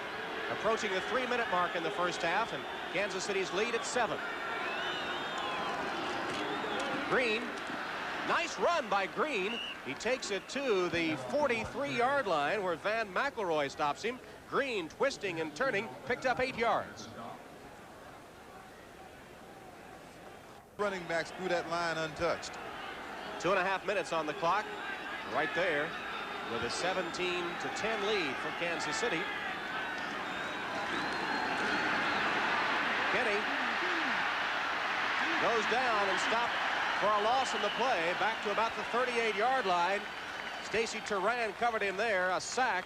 Approaching the 3-minute mark in the first half, and Kansas City's lead at 7. Green Nice run by Green. He takes it to the 43-yard line where Van McElroy stops him. Green twisting and turning, picked up 8 yards. Running backs through that line untouched. 2.5 minutes on the clock. Right there with a 17-10 lead for Kansas City. Kenny goes down and stopped for a loss in the play. Back to about the 38-yard line. Stacy Turan covered him there. A sack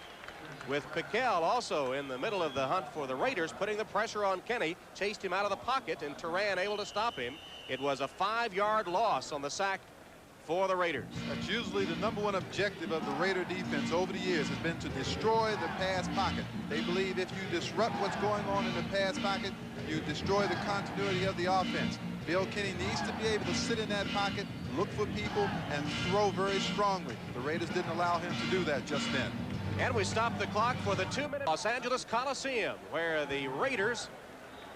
with Piquel also in the middle of the hunt for the Raiders, putting the pressure on Kenny. Chased him out of the pocket, and Turan able to stop him. It was a 5-yard loss on the sack for the Raiders. That's usually the #1 objective of the Raider defense over the years has been to destroy the pass pocket. They believe if you disrupt what's going on in the pass pocket, you destroy the continuity of the offense. Bill Kenny needs to be able to sit in that pocket, look for people, and throw very strongly. The Raiders didn't allow him to do that just then. And we stop the clock for the 2-minute Los Angeles Coliseum, where the Raiders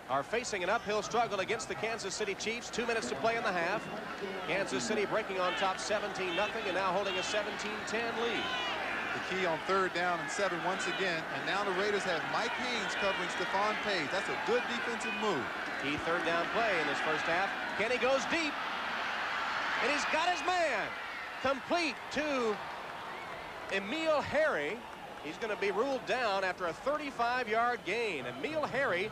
are facing an uphill struggle against the Kansas City Chiefs. 2 minutes to play in the half. Kansas City breaking on top 17-0 and now holding a 17-10 lead. The key on 3rd down and 7 once again. And now the Raiders have Mike Haynes covering Stephon Page. That's a good defensive move. Key 3rd down play in this first half. Kenny goes deep. And he's got his man. Complete to Emil Harry. He's going to be ruled down after a 35-yard gain. Emil Harry,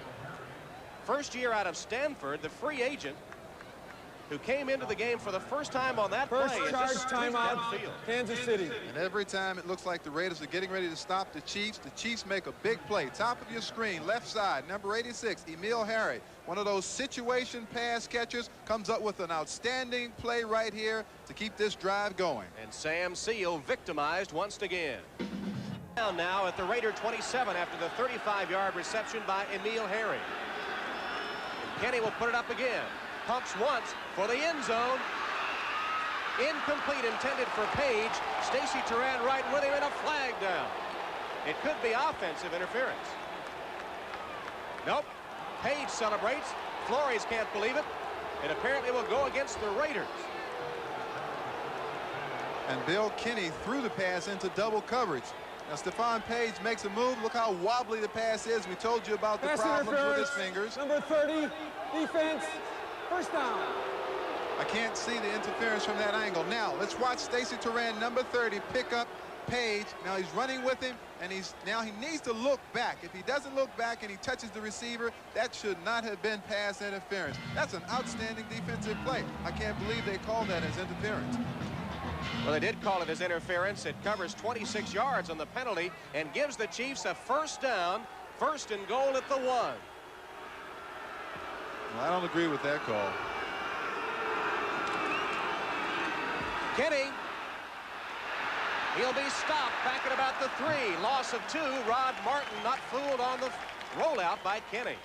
first year out of Stanford, the free agent who came into the game for the first time on that First play. charge timeout, Kansas City. And every time it looks like the Raiders are getting ready to stop the Chiefs make a big play. Top of your screen, left side, number 86, Emil Harry. One of those situation pass catchers, comes up with an outstanding play right here to keep this drive going. And Sam Seal victimized once again. Down now at the Raider 27 after the 35-yard reception by Emil Harry. And Kenny will put it up again. Pumps once for the end zone. Incomplete, intended for Page. Stacy Turan right with him, and a flag down. It could be offensive interference. Nope. Page celebrates. Flores can't believe it. It apparently will go against the Raiders. And Bill Kenny threw the pass into double coverage. Now Stephon Page makes a move. Look how wobbly the pass is. We told you about the problems with his fingers. Number 30, defense, first down. I can't see the interference from that angle. Now let's watch Stacy Turan, number 30, pick up Page. Now he's running with him, and he needs to look back. If he doesn't look back and he touches the receiver, that should not have been pass interference. That's an outstanding defensive play. I can't believe they called that as interference. Well, they did call it as interference. It covers 26 yards on the penalty and gives the Chiefs a first down, 1st and goal at the 1. Well, I don't agree with that call. Kenny. He'll be stopped back at about the 3. Loss of 2. Rod Martin not fooled on the rollout by Kenny.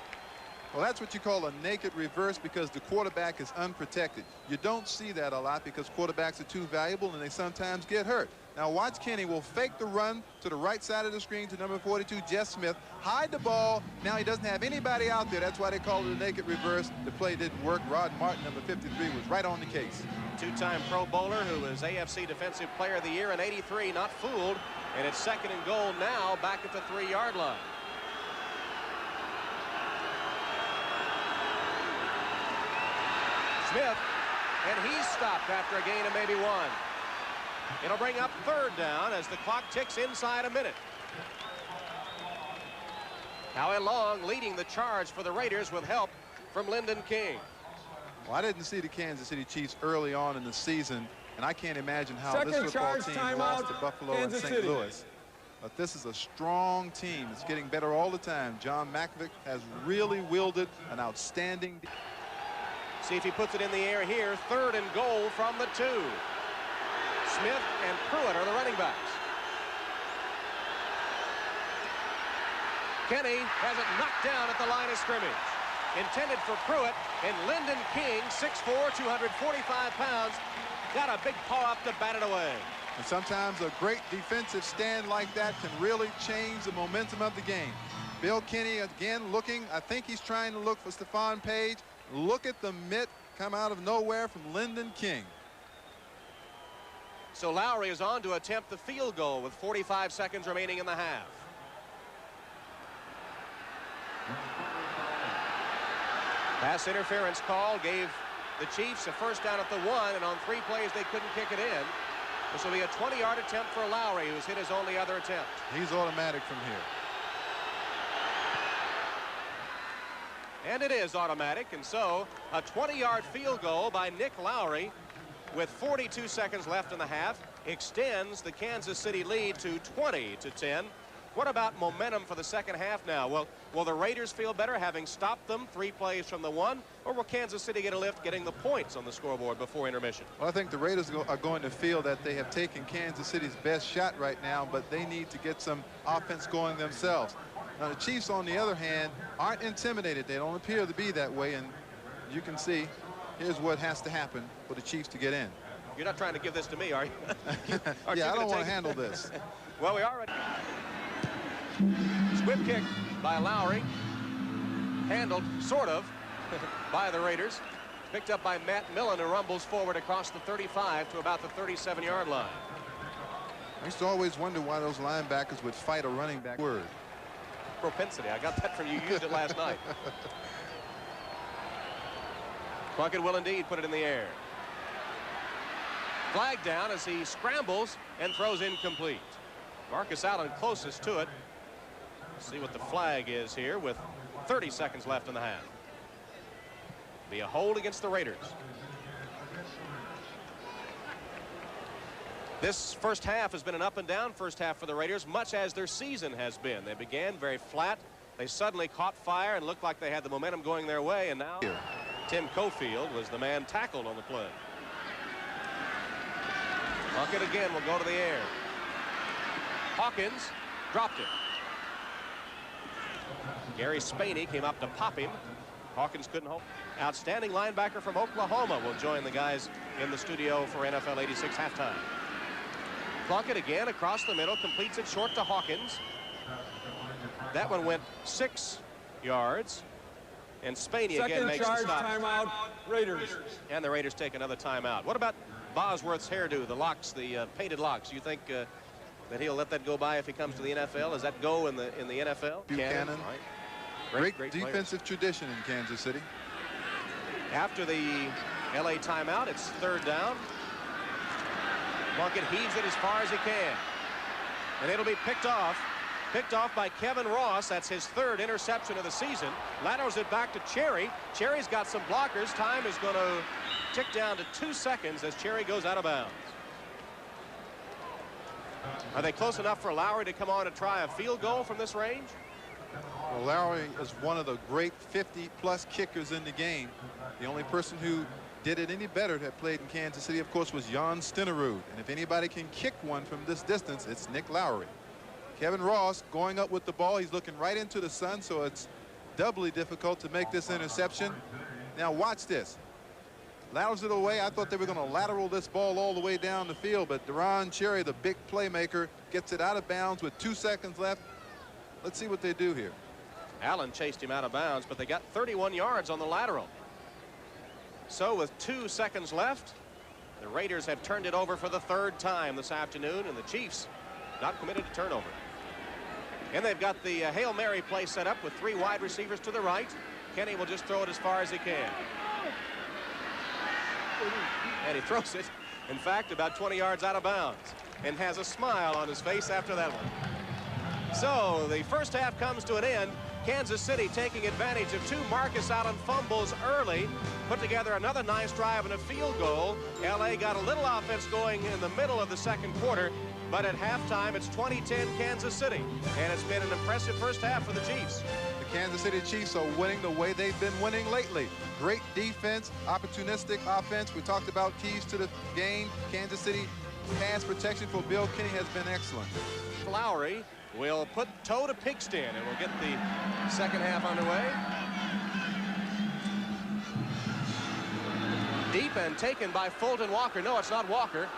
Well, that's what you call a naked reverse because the quarterback is unprotected. You don't see that a lot because quarterbacks are too valuable and they sometimes get hurt. Now watch Kenny will fake the run to the right side of the screen to number 42, Jeff Smith. Hide the ball. Now he doesn't have anybody out there. That's why they call it a naked reverse. The play didn't work. Rod Martin, number 53, was right on the case. Two-time Pro Bowler who was AFC Defensive Player of the Year in '83, not fooled. And it's 2nd and goal now back at the 3-yard line. Smith, and he's stopped after a gain of maybe 1. It'll bring up 3rd down as the clock ticks inside a minute. Howie Long leading the charge for the Raiders with help from Lyndon King. Well, I didn't see the Kansas City Chiefs early on in the season, and I can't imagine how Second this football charge, team lost to timeout, Buffalo Kansas and St. City. Louis. But this is a strong team. It's getting better all the time. John Malkovich has really wielded an outstanding. See if he puts it in the air here. 3rd and goal from the 2. Smith and Pruitt are the running backs. Kenny has it knocked down at the line of scrimmage. Intended for Pruitt, and Lyndon King, 6'4", 245 pounds, got a big paw up to bat it away. And sometimes a great defensive stand like that can really change the momentum of the game. Bill Kenny again looking. I think he's trying to look for Stephon Page. Look at the mitt come out of nowhere from Lyndon King. So Lowry is on to attempt the field goal with 45 seconds remaining in the half. Pass interference call gave the Chiefs a first down at the 1, and on 3 plays they couldn't kick it in. This will be a 20-yard attempt for Lowry, who's hit his only other attempt. He's automatic from here. And it is automatic, and so a 20-yard field goal by Nick Lowry with 42 seconds left in the half extends the Kansas City lead to 20-10. What about momentum for the second half now? Well, will the Raiders feel better having stopped them 3 plays from the 1, or will Kansas City get a lift getting the points on the scoreboard before intermission? Well, I think the Raiders are going to feel that they have taken Kansas City's best shot right now, but they need to get some offense going themselves. Now, the Chiefs, on the other hand, aren't intimidated. They don't appear to be that way, and you can see here's what has to happen for the Chiefs to get in. You're not trying to give this to me, are you? Yeah, I don't want to handle this. Well, we are ready. Squib kick by Lowry. Handled, sort of, by the Raiders. Picked up by Matt Millen, who rumbles forward across the 35 to about the 37-yard line. I used to always wonder why those linebackers would fight a running back word. Propensity. I got that from you. You used it last night. Plunkett will indeed put it in the air. Flag down as he scrambles and throws incomplete. Marcus Allen closest to it. See what the flag is here with 30 seconds left in the half. Be a hold against the Raiders. This first half has been an up and down first half for the Raiders, much as their season has been. They began very flat. They suddenly caught fire and looked like they had the momentum going their way, and now Tim Cofield was the man tackled on the play. Plunkett again will go to the air. Hawkins dropped it. Gary Spaney came up to pop him. Hawkins couldn't hold. Outstanding linebacker from Oklahoma will join the guys in the studio for NFL 86 halftime. Plunkett again across the middle, completes it short to Hawkins. That one went 6 yards. And Spaney again makes the stop. Timeout, Raiders. And the Raiders take another timeout. What about Bosworth's hairdo, the locks, the painted locks? You think that he'll let that go by if he comes to the NFL? Does that go in the NFL? Buchanan. Right. Great defensive tradition in Kansas City. After the LA timeout, it's 3rd down. Plunkett heaves it as far as he can. And it'll be picked off by Kevin Ross. That's his 3rd interception of the season. Laterals it back to Cherry. Cherry's got some blockers. Time is going to tick down to 2 seconds as Cherry goes out of bounds. Are they close enough for Lowry to come on and try a field goal from this range? Well, Lowry is one of the great 50-plus kickers in the game. The only person who did it any better that played in Kansas City, of course, was Jan Stenerud. And if anybody can kick one from this distance, it's Nick Lowry. Kevin Ross going up with the ball. He's looking right into the sun, so it's doubly difficult to make this interception. Now watch this. Laterals it away. I thought they were going to lateral this ball all the way down the field, but Deron Cherry, the big playmaker, gets it out of bounds with 2 seconds left. Let's see what they do here. Allen chased him out of bounds, but they got 31 yards on the lateral. So with 2 seconds left, the Raiders have turned it over for the 3rd time this afternoon, and the Chiefs not committed to turnover. And they've got the Hail Mary play set up with 3 wide receivers to the right. Kenny will just throw it as far as he can. And he throws it, in fact, about 20 yards out of bounds, and has a smile on his face after that one. So the first half comes to an end. Kansas City taking advantage of 2 Marcus Allen fumbles early, put together another nice drive and a field goal. LA got a little offense going in the middle of the 2nd quarter, but at halftime it's 20-10 Kansas City, and it's been an impressive first half for the Chiefs. The Kansas City Chiefs are winning the way they've been winning lately. Great defense, opportunistic offense. We talked about keys to the game. Kansas City pass protection for Bill Kenny has been excellent. Lowry will put toe to pigskin, and we'll get the second half underway. Deep and taken by Fulton Walker. No, it's not Walker.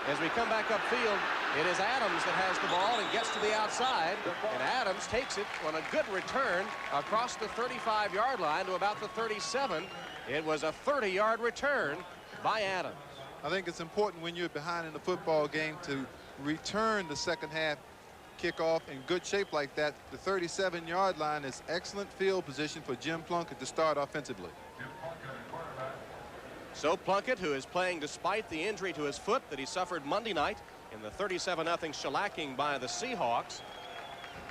As we come back upfield, it is Adams that has the ball and gets to the outside. And Adams takes it on a good return across the 35-yard line to about the 37. It was a 30-yard return by Adams. I think it's important when you're behind in the football game to return the second half kickoff in good shape like that. The 37-yard line is excellent field position for Jim Plunkett to start offensively. So Plunkett, who is playing despite the injury to his foot that he suffered Monday night in the 37-0 shellacking by the Seahawks,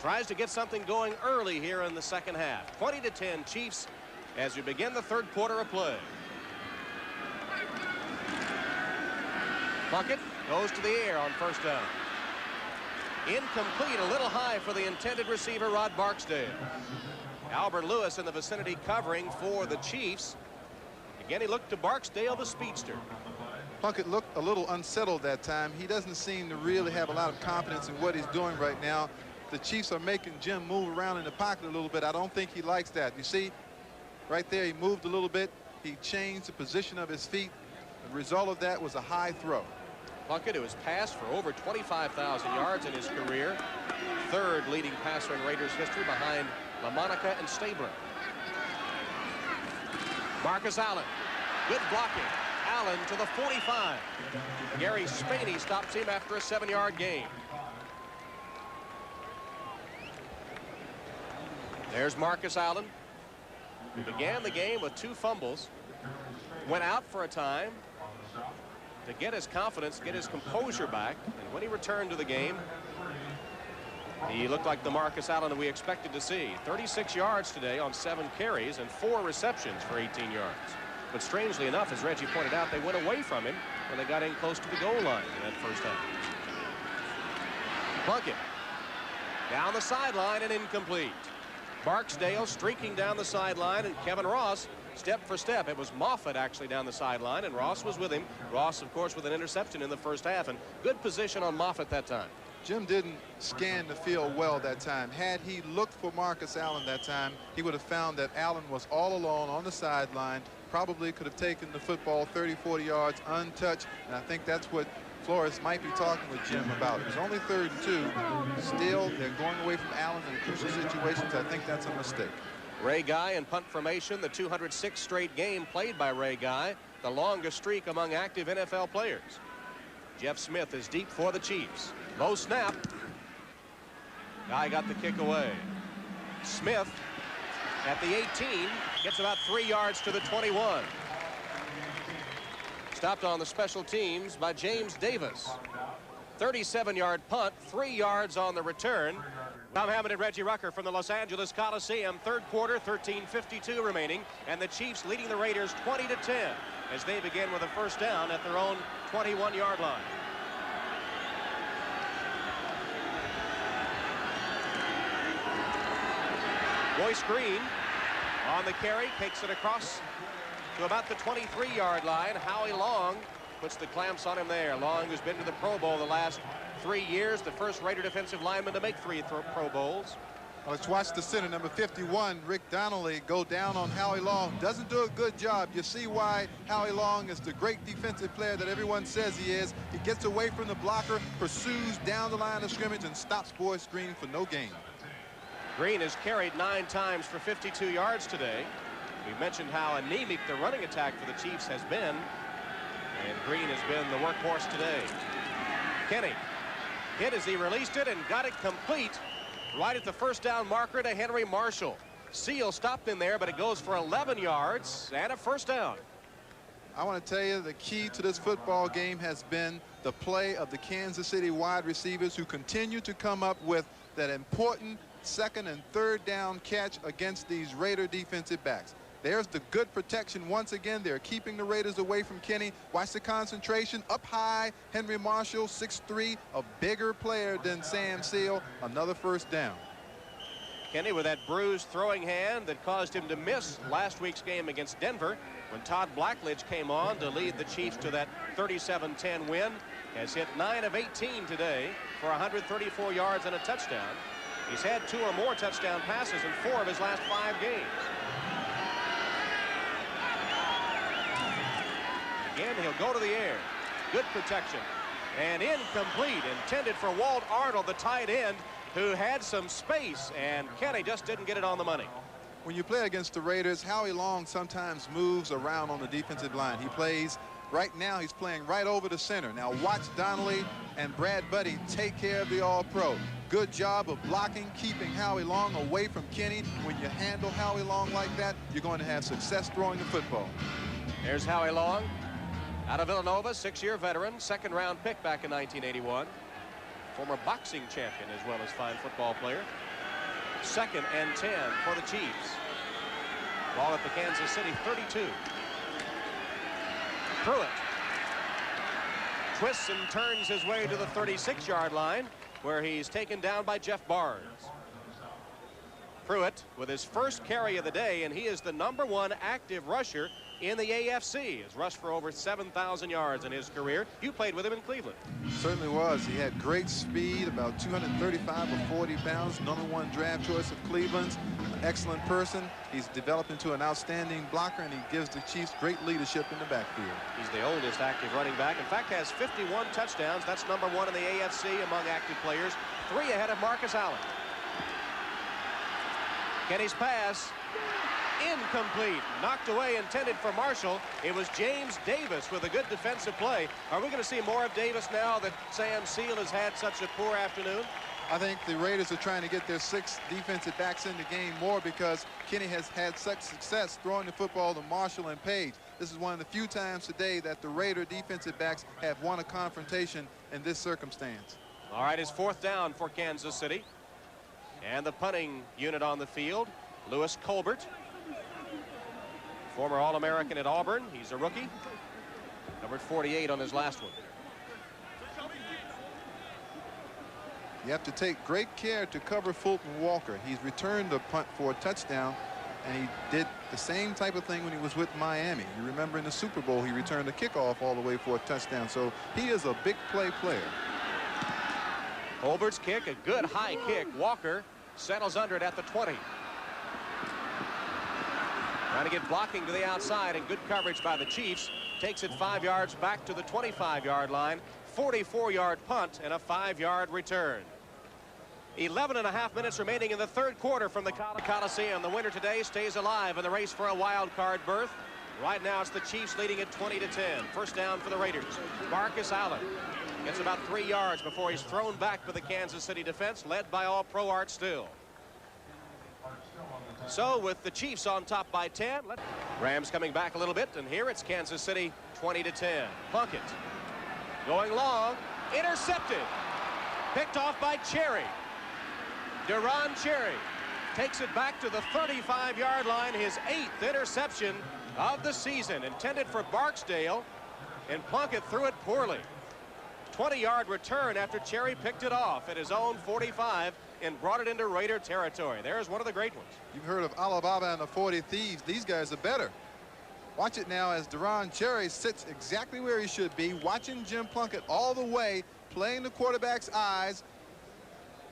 tries to get something going early here in the second half. 20-10 Chiefs as we begin the third quarter of play. Plunkett goes to the air on first down. Incomplete, a little high for the intended receiver, Rod Barksdale. Albert Lewis in the vicinity covering for the Chiefs. Again, he looked to Barksdale, the speedster. Plunkett looked a little unsettled that time. He doesn't seem to really have a lot of confidence in what he's doing right now. The Chiefs are making Jim move around in the pocket a little bit. I don't think he likes that. You see, right there, he moved a little bit. He changed the position of his feet. The result of that was a high throw. Plunkett, who has passed for over 25,000 yards in his career, third leading passer in Raiders history behind LaMonica and Stabler. Marcus Allen, good blocking. Allen to the 45. Gary Spaney stops him after a 7-yard gain. There's Marcus Allen, who began the game with 2 fumbles, went out for a time to get his confidence, get his composure back, and when he returned to the game, he looked like the Marcus Allen that we expected to see. 36 yards today on 7 carries and 4 receptions for 18 yards. But strangely enough, as Reggie pointed out, they went away from him when they got in close to the goal line in that first half. Plunkett down the sideline and incomplete. Barksdale streaking down the sideline, and Kevin Ross step for step. It was Moffitt actually down the sideline, and Ross was with him. Ross, of course, with an interception in the first half, and good position on Moffitt that time. Jim didn't scan the field well that time. Had he looked for Marcus Allen that time, he would have found that Allen was all alone on the sideline, probably could have taken the football 30-40 yards untouched, and I think that's what Flores might be talking with Jim about. It was only 3rd and 2. Still, they're going away from Allen in crucial situations. I think that's a mistake. Ray Guy in punt formation, the 206th straight game played by Ray Guy, the longest streak among active NFL players. Jeff Smith is deep for the Chiefs. Low snap. Guy got the kick away. Smith at the 18 gets about 3 yards to the 21. Stopped on the special teams by James Davis. 37-yard punt, 3 yards on the return. Tom Hammond and Reggie Rucker from the Los Angeles Coliseum. Third quarter, 13:52 remaining, and the Chiefs leading the Raiders 20-10 as they begin with a first down at their own 21-yard line. Royce Green on the carry, takes it across to about the 23-yard line. Howie Long puts the clamps on him there. Long, who's been to the Pro Bowl the last 3 years, the first Raider defensive lineman to make 3 Pro Bowls. Let's watch the center, number 51, Rick Donnelly, go down on Howie Long. Doesn't do a good job. You see why Howie Long is the great defensive player that everyone says he is. He gets away from the blocker, pursues down the line of scrimmage, and stops Boyce Green for no gain. Green has carried 9 times for 52 yards today. We mentioned how anemic the running attack for the Chiefs has been, and Green has been the workhorse today. Kenny hit as he released it and got it complete right at the first down marker to Henry Marshall. Seal stopped in there, but it goes for 11 yards and a first down. I want to tell you the key to this football game has been the play of the Kansas City wide receivers who continue to come up with that important second and third down catch against these Raider defensive backs. There's the good protection once again. They're keeping the Raiders away from Kenny. Watch the concentration up high. Henry Marshall, 6'3", a bigger player than Sam Seal. Another first down. Kenny with that bruised throwing hand that caused him to miss last week's game against Denver when Todd Blackledge came on to lead the Chiefs to that 37-10 win. Has hit 9 of 18 today for 134 yards and a touchdown. He's had 2 or more touchdown passes in 4 of his last 5 games. Again, he'll go to the air. Good protection. And incomplete. Intended for Walt Arnold, the tight end, who had some space, and Kenny just didn't get it on the money. When you play against the Raiders, Howie Long sometimes moves around on the defensive line. He plays Right now, he's playing right over the center. Now watch Donnelly and Brad Buddy take care of the All-Pro. Good job of blocking, keeping Howie Long away from Kenny. When you handle Howie Long like that, you're going to have success throwing the football. There's Howie Long, out of Villanova, 6-year veteran, second-round pick back in 1981. Former boxing champion as well as fine football player. 2nd and 10 for the Chiefs. Ball at the Kansas City 32. Pruitt twists and turns his way to the 36-yard line, where he's taken down by Jeff Barnes. Pruitt with his first carry of the day, and he is the #1 active rusher in the AFC. Has rushed for over 7,000 yards in his career. You played with him in Cleveland. Certainly was. He had great speed, about 235 or 40 pounds, #1 draft choice of Cleveland's. An excellent person. He's developed into an outstanding blocker, and he gives the Chiefs great leadership in the backfield. He's the oldest active running back. In fact, has 51 touchdowns. That's #1 in the AFC among active players. 3 ahead of Marcus Allen. Kenny's pass. Incomplete. Knocked away, intended for Marshall. It was James Davis with a good defensive play. Are we going to see more of Davis now that Sam Seal has had such a poor afternoon? I think the Raiders are trying to get their 6 defensive backs in the game more because Kenny has had such success throwing the football to Marshall and Page. This is one of the few times today that the Raider defensive backs have won a confrontation in this circumstance. All right, it's 4th down for Kansas City. And the punting unit on the field, Lewis Colbert. Former All-American at Auburn. He's a rookie. Numbered 48 on his last one. You have to take great care to cover Fulton Walker. He's returned a punt for a touchdown, and he did the same type of thing when he was with Miami. You remember in the Super Bowl, he returned a kickoff all the way for a touchdown. So he is a big play player. Colbert's kick, a good high kick. Walker settles under it at the 20. Trying to get blocking to the outside, and good coverage by the Chiefs. Takes it 5 yards back to the 25-yard line. 44-yard punt and a 5-yard return. 11.5 minutes remaining in the 3rd quarter from the Coliseum. The winner today stays alive in the race for a wild card berth. Right now it's the Chiefs leading at 20-10. First down for the Raiders. Marcus Allen gets about 3 yards before he's thrown back by the Kansas City defense, led by All-Pro Art Still. So with the Chiefs on top by 10, Rams coming back a little bit, and here it's Kansas City 20-10. Plunkett going long, intercepted, picked off by Cherry. Deron Cherry takes it back to the 35-yard line, his 8th interception of the season, intended for Barksdale, and Plunkett threw it poorly. 20-yard return after Cherry picked it off at his own 45 and brought it into Raider territory. There's one of the great ones. You've heard of Alibaba and the 40 Thieves. These guys are better. Watch it now as Deron Cherry sits exactly where he should be, watching Jim Plunkett all the way, playing the quarterback's eyes.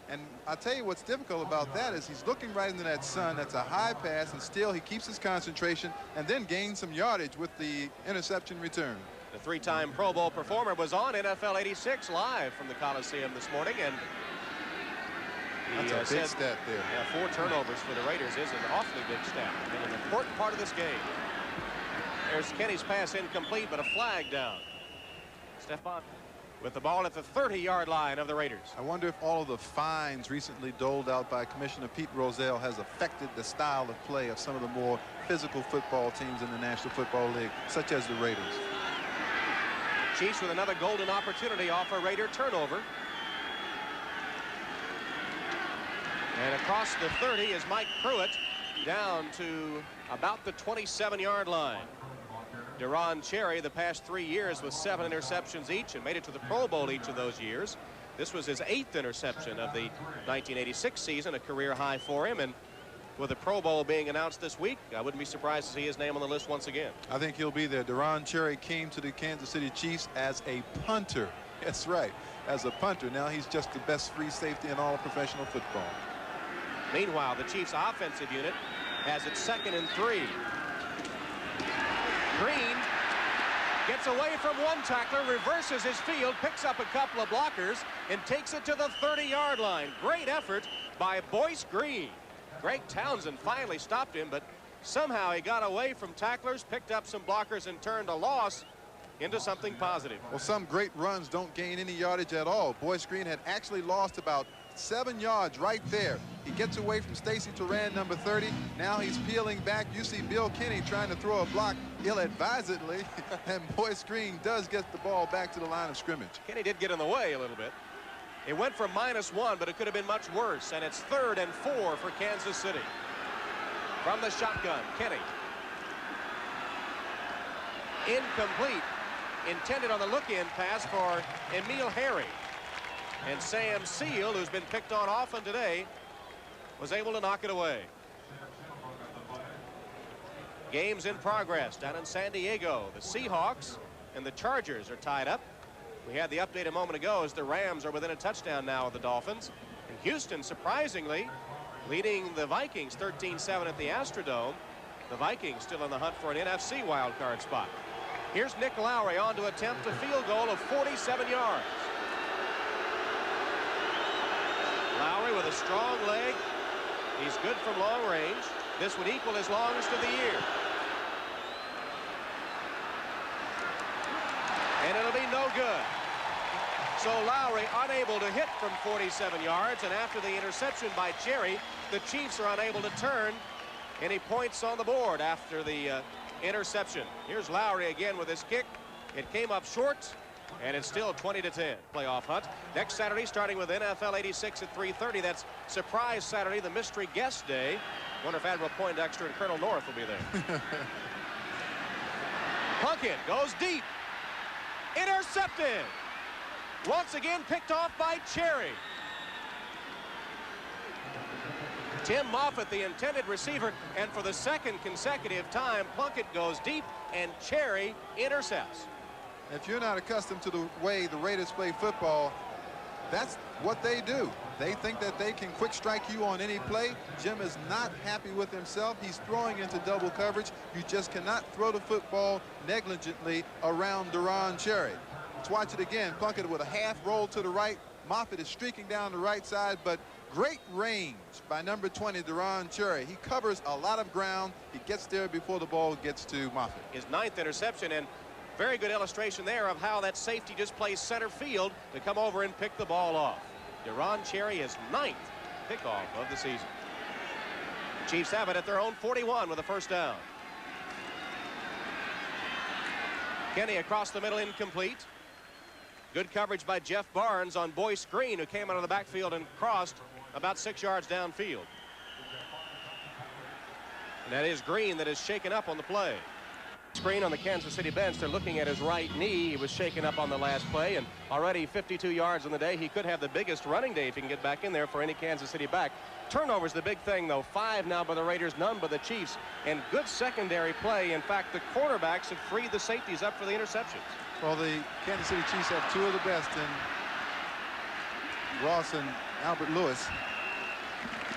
And I'll tell you what's difficult about that is he's looking right into that sun. That's a high pass, and still he keeps his concentration and then gains some yardage with the interception return. The 3-time Pro Bowl performer was on NFL 86 live from the Coliseum this morning, and that's a big stat there. Yeah, 4 turnovers for the Raiders is an awfully big stat and an important part of this game. There's Kenny's pass incomplete, but a flag down. Stephon with the ball at the 30-yard line of the Raiders. I wonder if all of the fines recently doled out by Commissioner Pete Rozelle has affected the style of play of some of the more physical football teams in the National Football League, such as the Raiders. Chiefs with another golden opportunity off a Raider turnover. And across the 30 is Mike Pruitt, down to about the 27-yard line. Deron Cherry, the past 3 years with 7 interceptions each, and made it to the Pro Bowl each of those years. This was his 8th interception of the 1986 season, a career high for him. And with the Pro Bowl being announced this week, I wouldn't be surprised to see his name on the list once again. I think he'll be there. Deron Cherry came to the Kansas City Chiefs as a punter. That's right, as a punter. Now he's just the best free safety in all of professional football. Meanwhile, the Chiefs' offensive unit has it 2nd and 3. Green gets away from one tackler, reverses his field, picks up a couple of blockers, and takes it to the 30-yard line. Great effort by Boyce Green. Greg Townsend finally stopped him, but somehow he got away from tacklers, picked up some blockers, and turned a loss. into something positive. Well, some great runs don't gain any yardage at all. Boyce Green had actually lost about 7 yards right there. He gets away from Stacy Turan, number 30. Now he's peeling back. You see Bill Kinney trying to throw a block ill-advisedly, and Boyce Green does get the ball back to the line of scrimmage. Kinney did get in the way a little bit. It went for -1, but it could have been much worse, and it's 3rd and 4 for Kansas City. From the shotgun, Kinney. Incomplete. Intended on the look-in pass for Emil Harry. And Sam Seal, who's been picked on often today, was able to knock it away. Games in progress down in San Diego. The Seahawks and the Chargers are tied up. We had the update a moment ago as the Rams are within a touchdown now of the Dolphins. And Houston, surprisingly, leading the Vikings 13-7 at the Astrodome. The Vikings still in the hunt for an NFC wildcard spot. Here's Nick Lowry on to attempt a field goal of 47 yards. Lowry with a strong leg. He's good from long range. This would equal his longest of the year. And it'll be no good. So Lowry unable to hit from 47 yards, and after the interception by Cherry, the Chiefs are unable to turn any points on the board after the interception. Here's Lowry again with his kick. It came up short, and it's still 20-10 playoff hunt. Next Saturday, starting with NFL 86 at 3:30. That's Surprise Saturday, the Mystery Guest Day. Wonder if Admiral Poindexter and Colonel North will be there. Plunkett goes deep. Intercepted. Once again picked off by Cherry. Tim Moffitt, the intended receiver, and for the second consecutive time, Plunkett goes deep and Cherry intercepts. If you're not accustomed to the way the Raiders play football, that's what they do. They think that they can quick strike you on any play. Jim is not happy with himself. He's throwing into double coverage. You just cannot throw the football negligently around Deron Cherry. Let's watch it again. Plunkett with a half roll to the right. Moffitt is streaking down the right side, but great range by number 20, Deron Cherry. He covers a lot of ground. He gets there before the ball gets to Moffitt. His 9th interception, and very good illustration there of how that safety just plays center field to come over and pick the ball off. Deron Cherry is 9th pickoff of the season. Chiefs have it at their own 41 with a first down. Kenny across the middle, incomplete. Good coverage by Jeff Barnes on Boyce Green, who came out of the backfield and crossed about 6 yards downfield. And that is Green that is shaken up on the play. Green on the Kansas City bench. They're looking at his right knee. He was shaken up on the last play, and already 52 yards on the day. He could have the biggest running day if he can get back in there for any Kansas City back. Turnovers the big thing, though. 5 now by the Raiders, none by the Chiefs, and good secondary play. In fact, the cornerbacks have freed the safeties up for the interceptions. Well, the Kansas City Chiefs have 2 of the best in Ross and Albert Lewis.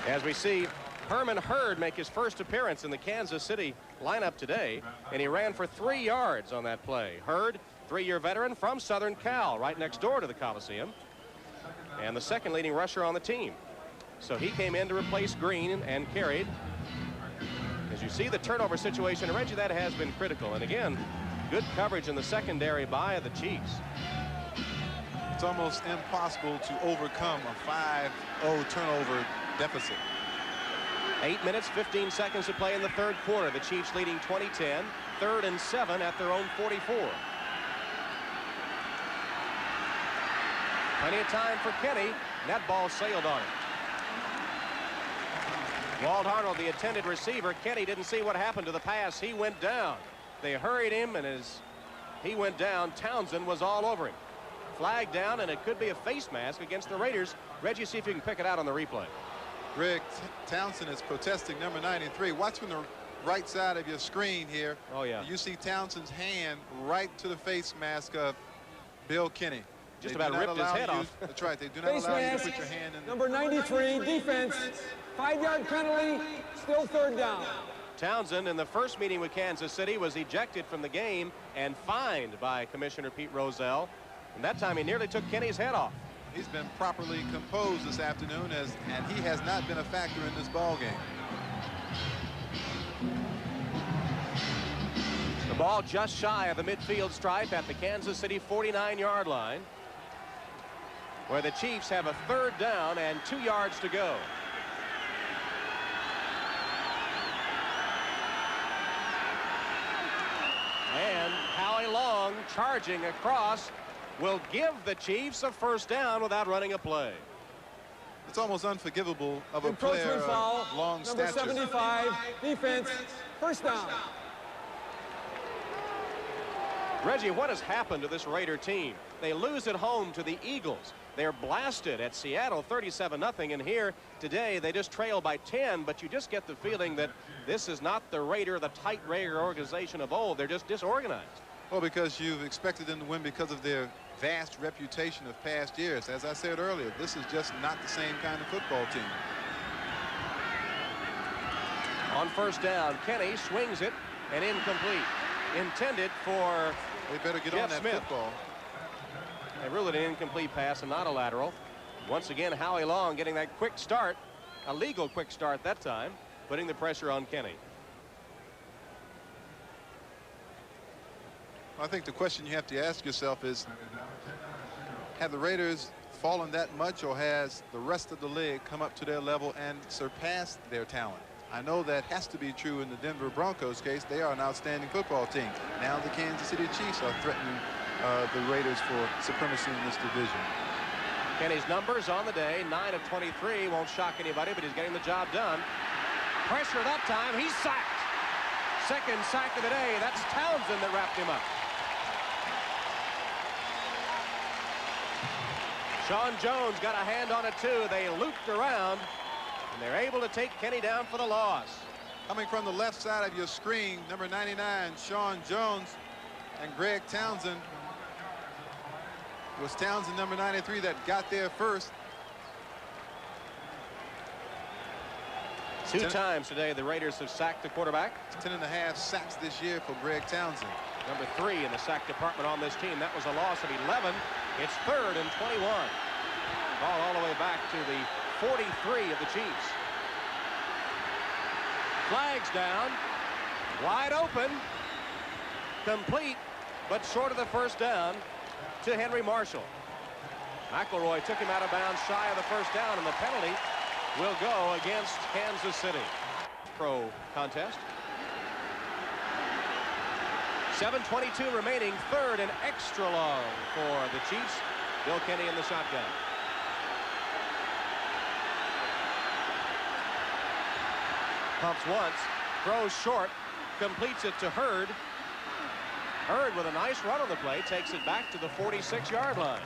As we see Herman Hurd make his first appearance in the Kansas City lineup today, and he ran for 3 yards on that play. Hurd, 3-year veteran from Southern Cal, right next door to the Coliseum, and the second leading rusher on the team. So he came in to replace Green and carried. As you see the turnover situation, and Reggie, that has been critical. And again, good coverage in the secondary by the Chiefs. It's almost impossible to overcome a 5-0 turnover deficit. 8 minutes, 15 seconds to play in the third quarter. The Chiefs leading 20-10, 3rd and 7 at their own 44. Plenty of time for Kenny, and that ball sailed on him. Walt Arnold, the intended receiver. Kenny didn't see what happened to the pass. He went down. They hurried him, and as he went down, Townsend was all over him. Flag down, and it could be a face mask against the Raiders. Reggie, see if you can pick it out on the replay. Rick, Townsend is protesting number 93. Watch from the right side of your screen here. Oh, yeah. You see Townsend's hand right to the face mask of Bill Kinney. Just about ripped his head off. That's right. They do not Face allow you to mask, put your hand in. number 93, defense. 5-yard penalty, still 3rd down. Townsend, in the first meeting with Kansas City, was ejected from the game and fined by Commissioner Pete Rozelle. And that time he nearly took Kenny's head off. He's been properly composed this afternoon, and he has not been a factor in this ball game. The ball just shy of the midfield stripe at the Kansas City 49-yard line, where the Chiefs have a 3rd down and 2 yards to go. And Howie Long charging across will give the Chiefs a 1st down without running a play. It's almost unforgivable of a player Encroachment foul, of long number stature. 75, defense, 1st down. Reggie, what has happened to this Raider team? They lose at home to the Eagles. They're blasted at Seattle 37-0, and here today they just trail by 10, but you just get the feeling that this is not the tight Raider organization of old. They're just disorganized. Well, because you've expected them to win because of their vast reputation of past years. As I said earlier, this is just not the same kind of football team. On 1st down, Kenny swings it and incomplete. Intended for They better get Jeff on that Smith. football. They ruled it an incomplete pass and not a lateral. Once again, Howie Long getting that quick start, a legal quick start that time, putting the pressure on Kenny. I think the question you have to ask yourself is, have the Raiders fallen that much, or has the rest of the league come up to their level and surpassed their talent? I know that has to be true in the Denver Broncos case. They are an outstanding football team. Now the Kansas City Chiefs are threatening the Raiders for supremacy in this division. Kenny's numbers on the day, 9 of 23, won't shock anybody, but he's getting the job done. Pressure that time, he's sacked. 2nd sack of the day. That's Townsend that wrapped him up. Sean Jones got a hand on it too. They looped around, and they're able to take Kenny down for the loss. Coming from the left side of your screen, number 99, Sean Jones, and Greg Townsend. It was Townsend, number 93, that got there first. 2 times today the Raiders have sacked the quarterback. 10.5 sacks this year for Greg Townsend. Number 3 in the sack department on this team. That was a loss of 11. It's 3rd and 21. Ball all the way back to the 43 of the Chiefs. Flags down. Wide open. Complete, but short of the 1st down to Henry Marshall. McElroy took him out of bounds shy of the 1st down, and the penalty will go against Kansas City. Pro contest. 7:22 remaining, 3rd and extra long for the Chiefs. Bill Kenny in the shotgun. Pumps once, throws short, completes it to Hurd. Hurd with a nice run on the play takes it back to the 46-yard line.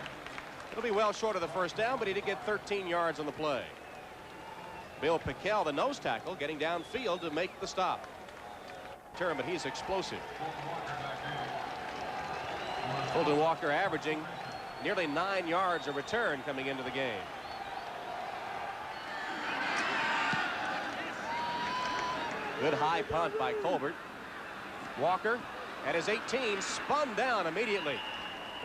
It'll be well short of the 1st down, but he did get 13 yards on the play. Bill Pickel, the nose tackle, getting downfield to make the stop. But he's explosive. Fulton Walker averaging nearly 9 yards a return coming into the game. Good high punt by Colbert. Walker at his 18 spun down immediately.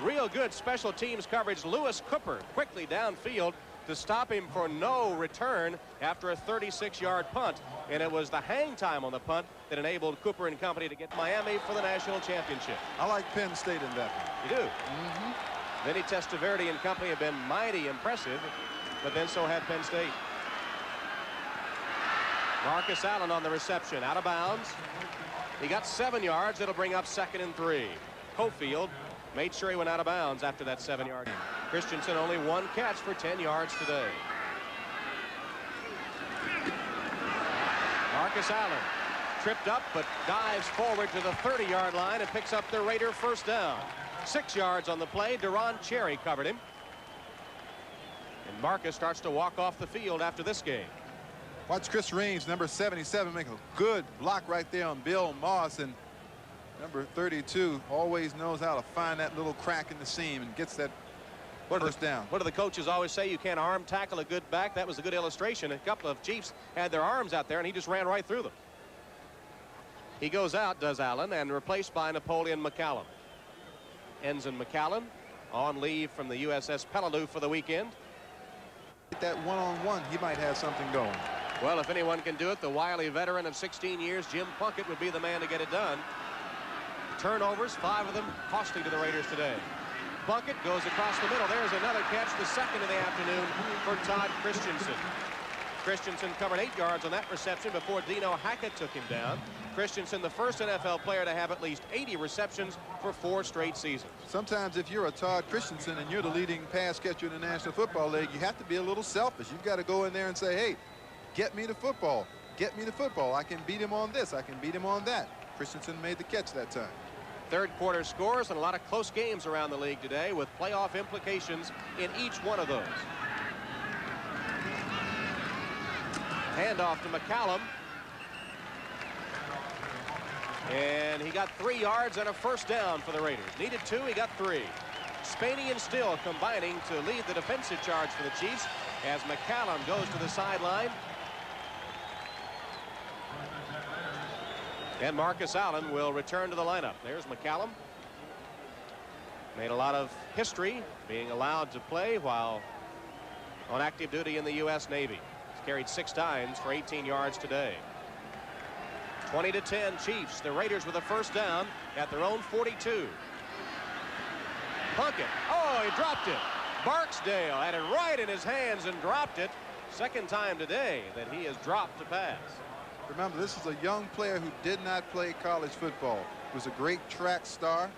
Real good special teams coverage. Lewis Cooper quickly downfield to stop him for no return after a 36-yard punt. And it was the hang time on the punt that enabled Cooper and company to get Miami for the national championship. I like Penn State in that one. You do? Vinny Testaverde and company have been mighty impressive, but then so have Penn State. Marcus Allen on the reception, out of bounds. He got 7 yards. It'll bring up 2nd and 3. Cofield made sure he went out of bounds after that 7-yard gain. Christensen only 1 catch for 10 yards today. Marcus Allen tripped up but dives forward to the 30-yard line and picks up the Raider 1st down. 6 yards on the play. Deron Cherry covered him. And Marcus starts to walk off the field after this game. Watch Chris Reeves, number 77, make a good block right there on Bill Moss, and number 32 always knows how to find that little crack in the seam and gets that 1st down. What do the coaches always say? You can't arm tackle a good back. That was a good illustration. A couple of Chiefs had their arms out there, and he just ran right through them. He goes out, does Allen, and replaced by Napoleon McCallum. Ensign McCallum on leave from the USS Peleliu for the weekend. That one-on-one, he might have something going. Well, if anyone can do it, the wily veteran of 16 years, Jim Plunkett, would be the man to get it done. Turnovers, 5 of them costly to the Raiders today. Plunkett goes across the middle. There's another catch, the second of the afternoon for Todd Christensen. Christensen covered 8 yards on that reception before Dino Hackett took him down. Christensen, the first NFL player to have at least 80 receptions for 4 straight seasons. Sometimes if you're a Todd Christensen and you're the leading pass catcher in the National Football League, you have to be a little selfish. You've got to go in there and say, hey, get me the football. Get me the football. I can beat him on this. I can beat him on that. Christensen made the catch that time. Third quarter scores and a lot of close games around the league today with playoff implications in each one of those. Handoff to McCallum. And he got 3 yards and a first down for the Raiders. Needed 2, he got 3. Spaney and Still combining to lead the defensive charge for the Chiefs as McCallum goes to the sideline. And Marcus Allen will return to the lineup. There's McCallum. Made a lot of history being allowed to play while on active duty in the U.S. Navy. He's carried 6 times for 18 yards today. 20-10 Chiefs. The Raiders with a first down at their own 42. Plunkett. Oh, he dropped it. Barksdale had it right in his hands and dropped it. Second time today that he has dropped a pass. Remember, this is a young player who did not play college football. He was a great track star.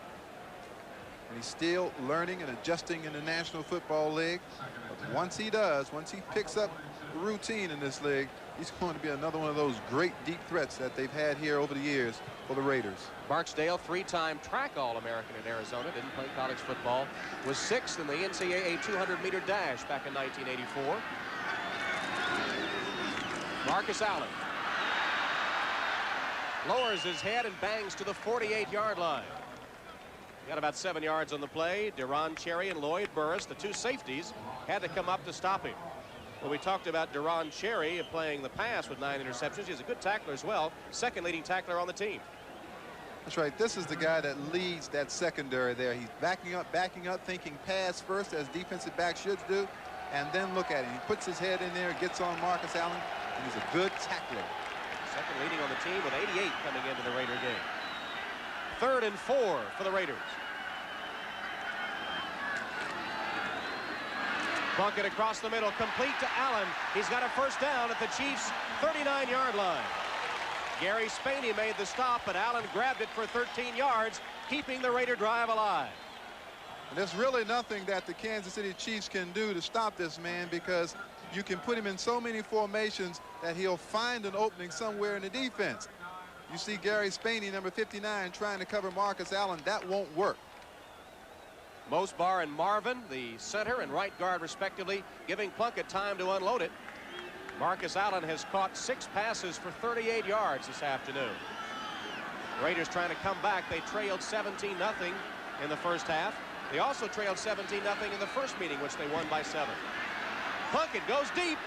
And he's still learning and adjusting in the National Football League. But once he does, once he picks up the routine in this league, he's going to be another one of those great deep threats that they've had here over the years for the Raiders. Barksdale, 3-time track All-American in Arizona, didn't play college football, was 6th in the NCAA 200-meter dash back in 1984. Marcus Allen lowers his head and bangs to the 48-yard line. Got about 7 yards on the play. Deron Cherry and Lloyd Burris, the 2 safeties, had to come up to stop him. Well, we talked about Deron Cherry playing the pass with 9 interceptions. He's a good tackler as well. Second leading tackler on the team. That's right. This is the guy that leads that secondary there. He's backing up, thinking pass first, as defensive backs should do, and then look at him. He puts his head in there, gets on Marcus Allen, and he's a good tackler. Second leading on the team with 88 coming into the Raider game. 3rd and 4 for the Raiders. Plunkett across the middle, complete to Allen. He's got a first down at the Chiefs' 39-yard line. Gary Spaney made the stop, but Allen grabbed it for 13 yards, keeping the Raider drive alive. And there's really nothing that the Kansas City Chiefs can do to stop this man, because you can put him in so many formations that he'll find an opening somewhere in the defense. You see Gary Spaney, number 59, trying to cover Marcus Allen. That won't work. Mosbar and Marvin, the center and right guard respectively, giving Plunkett time to unload it. Marcus Allen has caught 6 passes for 38 yards this afternoon. Raiders trying to come back. They trailed 17-0 in the first half. They also trailed 17-0 in the first meeting, which they won by 7. Plunkett goes deep.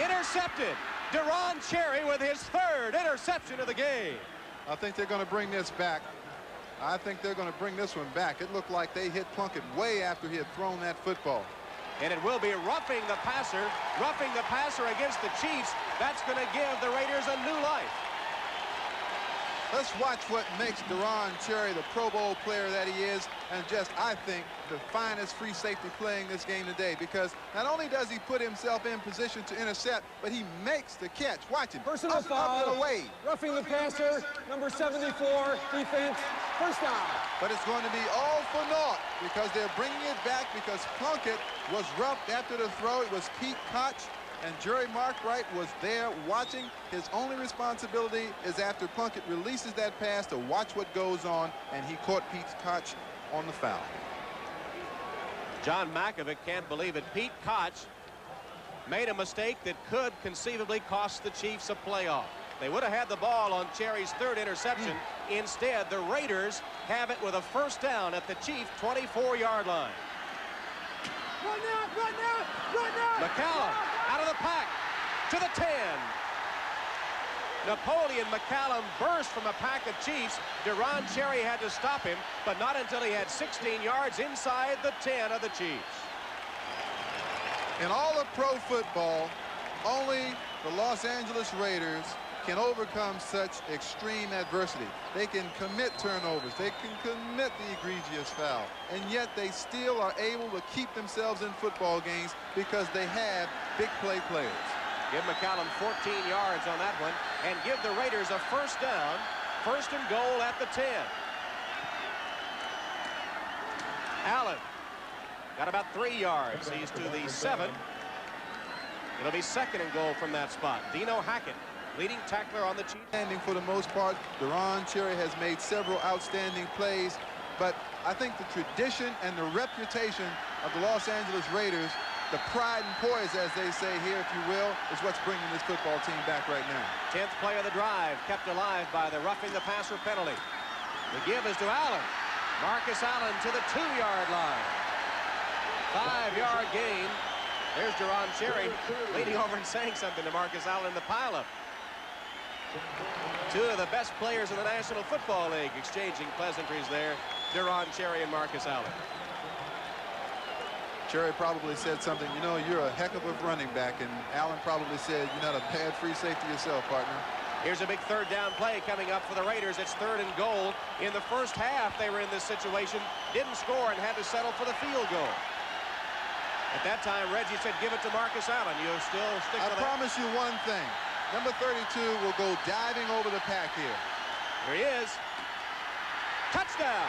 Intercepted. Deron Cherry with his 3rd interception of the game. I think they're going to bring this back. I think they're going to bring this one back. It looked like they hit Plunkett way after he had thrown that football. And it will be roughing the passer against the Chiefs. That's going to give the Raiders a new life. Let's watch what makes Deron Cherry the Pro Bowl player that he is, and just, I think, the finest free safety playing this game today, because not only does he put himself in position to intercept, but he makes the catch. Watch him. Personal foul. Up and away. Roughing the passer, number 74, defense, first down. But it's going to be all for naught, because they're bringing it back, because Plunkett was roughed after the throw. It was Pete Koch, and Jerry Markwright was there watching. His only responsibility is after Plunkett releases that pass to watch what goes on, and he caught Pete Koch on the foul. John Makovic can't believe it. Pete Koch made a mistake that could conceivably cost the Chiefs a playoff. They would have had the ball on Cherry's 3rd interception. Instead, the Raiders have it with a first down at the Chiefs' 24-yard line. Run now! McCallum out of the pack to the 10. Napoleon McCallum burst from a pack of Chiefs. Deron Cherry had to stop him, but not until he had 16 yards inside the 10 of the Chiefs. In all of pro football, only the Los Angeles Raiders can overcome such extreme adversity. They can commit turnovers. They can commit the egregious foul. And yet they still are able to keep themselves in football games because they have big play players. Give McCallum 14 yards on that one and give the Raiders a first down. First and goal at the 10. Allen got about 3 yards. He's to the 7. It'll be second and goal from that spot. Dino Hackett, leading tackler on the Chiefs. Standing for the most part. Deron Cherry has made several outstanding plays, but I think the tradition and the reputation of the Los Angeles Raiders, the pride and poise, as they say here, if you will, is what's bringing this football team back right now. 10th play of the drive, kept alive by the roughing the passer penalty. The give is to Allen. Marcus Allen to the 2-yard line. 5-yard gain. There's Deron Cherry leaning over and saying something to Marcus Allen in the pileup. Two of the best players in the National Football League exchanging pleasantries there. Deron Cherry and Marcus Allen. Cherry probably said something, you know, you're a heck of a running back, and Allen probably said, you're not a bad free safety yourself, partner. Here's a big third down play coming up for the Raiders. It's third and goal. In the first half, they were in this situation, didn't score, and had to settle for the field goal. At that time, Reggie said, give it to Marcus Allen. You still stick with that? I promise you one thing. Number 32 will go diving over the pack here. Here he is. Touchdown.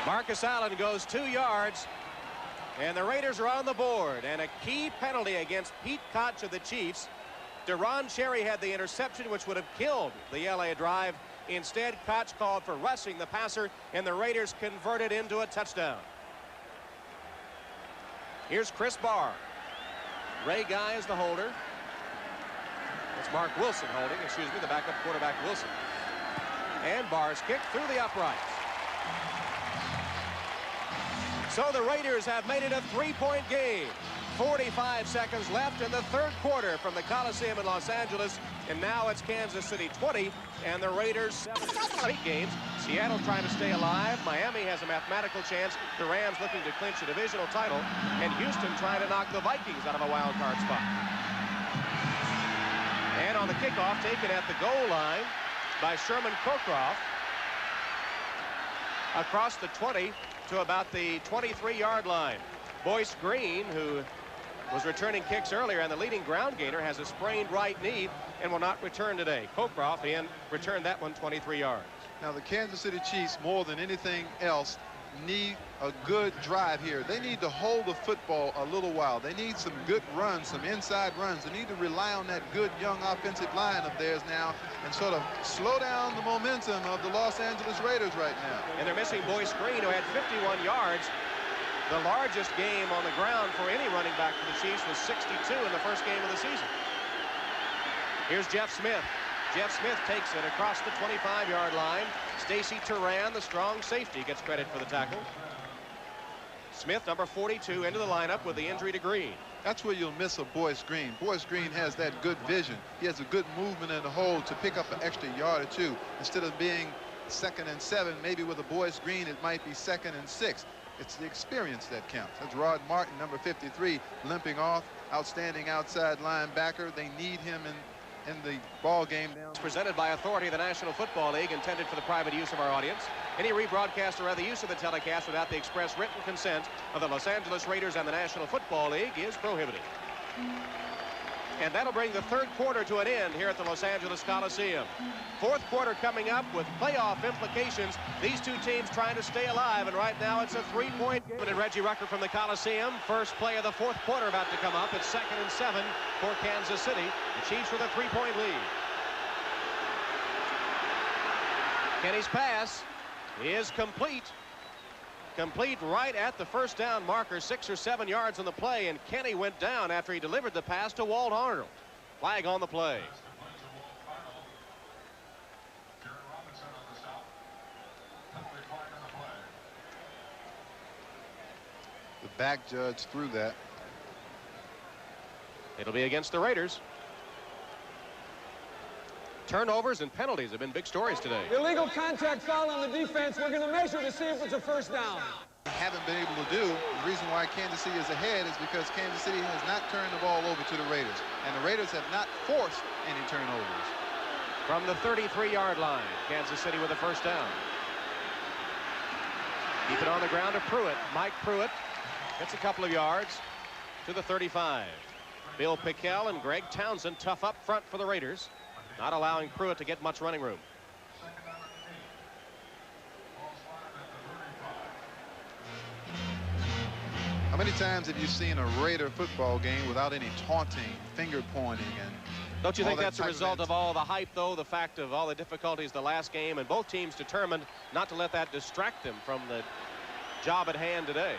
Marcus Allen goes 2 yards, and the Raiders are on the board. And a key penalty against Pete Koch of the Chiefs. Deron Cherry had the interception, which would have killed the LA drive. Instead, Koch called for rushing the passer, and the Raiders converted into a touchdown. Here's Chris Barr. Ray Guy is the holder. It's Mark Wilson holding, the backup quarterback Wilson. And Barr's kicked through the uprights. So the Raiders have made it a 3-point game. 45 seconds left in the third quarter from the Coliseum in Los Angeles. And now it's Kansas City 20 and the Raiders 7 straight games. Seattle trying to stay alive. Miami has a mathematical chance. The Rams looking to clinch a divisional title. And Houston trying to knock the Vikings out of a wild card spot. And on the kickoff, taken at the goal line by Sherman Cockcroft. Across the 20 to about the 23-yard line. Boyce Green, who was returning kicks earlier and the leading ground gainer, has a sprained right knee and will not return today. Cockcroft returned that one 23 yards. Now the Kansas City Chiefs, more than anything else, need a good drive here. They need to hold the football a little while. They need some good runs, some inside runs. They need to rely on that good young offensive line of theirs now and sort of slow down the momentum of the Los Angeles Raiders right now. And they're missing Boyce Green, who had 51 yards. The largest game on the ground for any running back for the Chiefs was 62 in the first game of the season. Here's Jeff Smith. Jeff Smith takes it across the 25-yard line. Stacy Turan, the strong safety, gets credit for the tackle. Smith, number 42, into the lineup with the injury to Green. That's where you'll miss a Boyce Green. Boyce Green has that good vision. He has a good movement in the hole to pick up an extra yard or two. Instead of being 2nd and 7, maybe with a Boyce Green, it might be 2nd and 6. It's the experience that counts. That's Rod Martin, number 53, limping off. Outstanding outside linebacker. They need him in the ball game. It's presented by authority of the National Football League, intended for the private use of our audience. Any rebroadcast or other use of the telecast without the express written consent of the Los Angeles Raiders and the National Football League is prohibited. And that'll bring the third quarter to an end here at the Los Angeles Coliseum. Fourth quarter coming up with playoff implications. These two teams trying to stay alive, and right now it's a 3-point game. And Reggie Rucker from the Coliseum. First play of the fourth quarter about to come up. It's 2nd and 7 for Kansas City. The Chiefs with a 3-point lead. Kenny's pass is complete. Complete right at the first down marker, 6 or 7 yards on the play, and Kenny went down after he delivered the pass to Walt Arnold. Flag on the play. The back judge threw that. It'll be against the Raiders. Turnovers and penalties have been big stories today. Illegal contact foul on the defense. We're going to measure to see if it's a first down. Haven't been able to do. The reason why Kansas City is ahead is because Kansas City has not turned the ball over to the Raiders, and the Raiders have not forced any turnovers. From the 33-yard line, Kansas City with a first down. Keep it on the ground to Pruitt. Mike Pruitt gets a couple of yards to the 35. Bill Pickel and Greg Townsend tough up front for the Raiders, not allowing Pruitt to get much running room. How many times have you seen a Raider football game without any taunting, finger pointing, and don't you think that that's a result of all the hype, though, the fact of all the difficulties the last game, and both teams determined not to let that distract them from the job at hand today?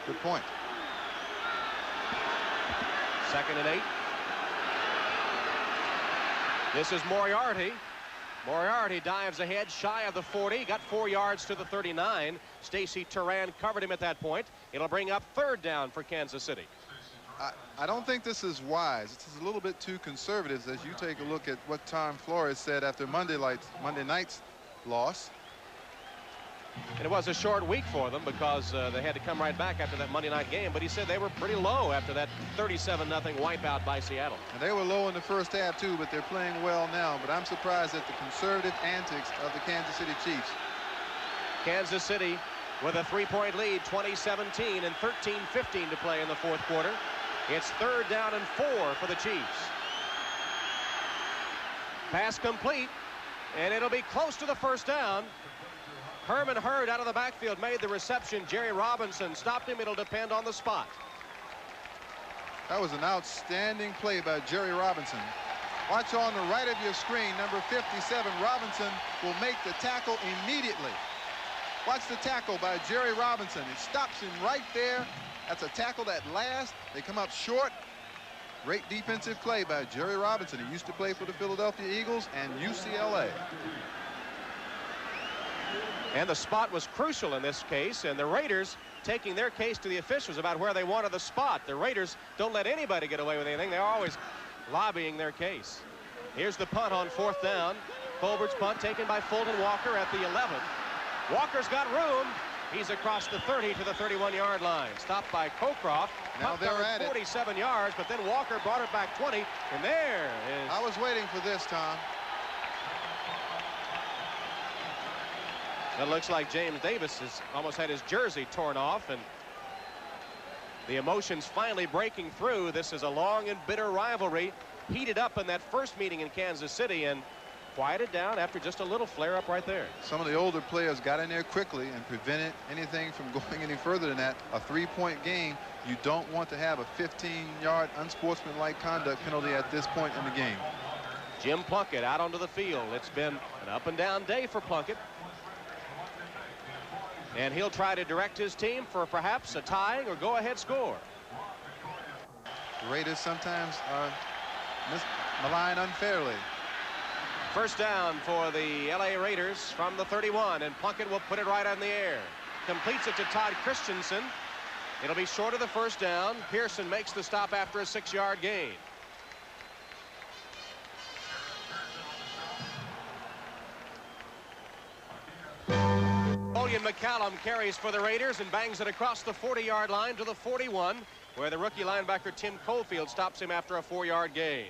Good point. 2nd and 8. This is Moriarty. Moriarty dives ahead shy of the 40, got 4 yards to the 39. Stacy Turan covered him at that point. It'll bring up 3rd down for Kansas City. I don't think this is wise. This is a little bit too conservative as you take a look at what Tom Flores said after Monday night's loss. And it was a short week for them because they had to come right back after that Monday night game. But he said they were pretty low after that 37-0 wipeout by Seattle. And they were low in the first half, too, but they're playing well now. But I'm surprised at the conservative antics of the Kansas City Chiefs. Kansas City with a 3-point lead, 20-17, and 13:15 to play in the 4th quarter. It's 3rd down and 4 for the Chiefs. Pass complete, and it'll be close to the first down. Herman Hurd out of the backfield made the reception. Jerry Robinson stopped him. It'll depend on the spot. That was an outstanding play by Jerry Robinson. Watch on the right of your screen, number 57. Robinson will make the tackle immediately. Watch the tackle by Jerry Robinson. It stops him right there. That's a tackle that lasts. They come up short. Great defensive play by Jerry Robinson. He used to play for the Philadelphia Eagles and UCLA. And the spot was crucial in this case, and the Raiders taking their case to the officials about where they wanted the spot. The Raiders don't let anybody get away with anything. They're always lobbying their case. Here's the punt on 4th down. Colbert's punt taken by Fulton Walker at the 11. Walker's got room. He's across the 30 to the 31-yard line. Stopped by Cockcroft. Now they're at 47 yards, but then Walker brought it back 20, and there is... I was waiting for this, Tom. It looks like James Davis has almost had his jersey torn off, and the emotions finally breaking through. This is a long and bitter rivalry, heated up in that first meeting in Kansas City and quieted down after just a little flare-up right there. Some of the older players got in there quickly and prevented anything from going any further than that. A 3-point game, you don't want to have a 15-yard unsportsmanlike conduct penalty at this point in the game. Jim Plunkett out onto the field. It's been an up-and-down day for Plunkett. And he'll try to direct his team for perhaps a tying or go-ahead score. The Raiders sometimes are maligned unfairly. First down for the LA Raiders from the 31, and Plunkett will put it right in the air. Completes it to Todd Christensen. It'll be short of the first down. Pearson makes the stop after a 6-yard gain. Julian McCallum carries for the Raiders and bangs it across the 40-yard line to the 41, where the rookie linebacker Tim Cofield stops him after a 4-yard gain.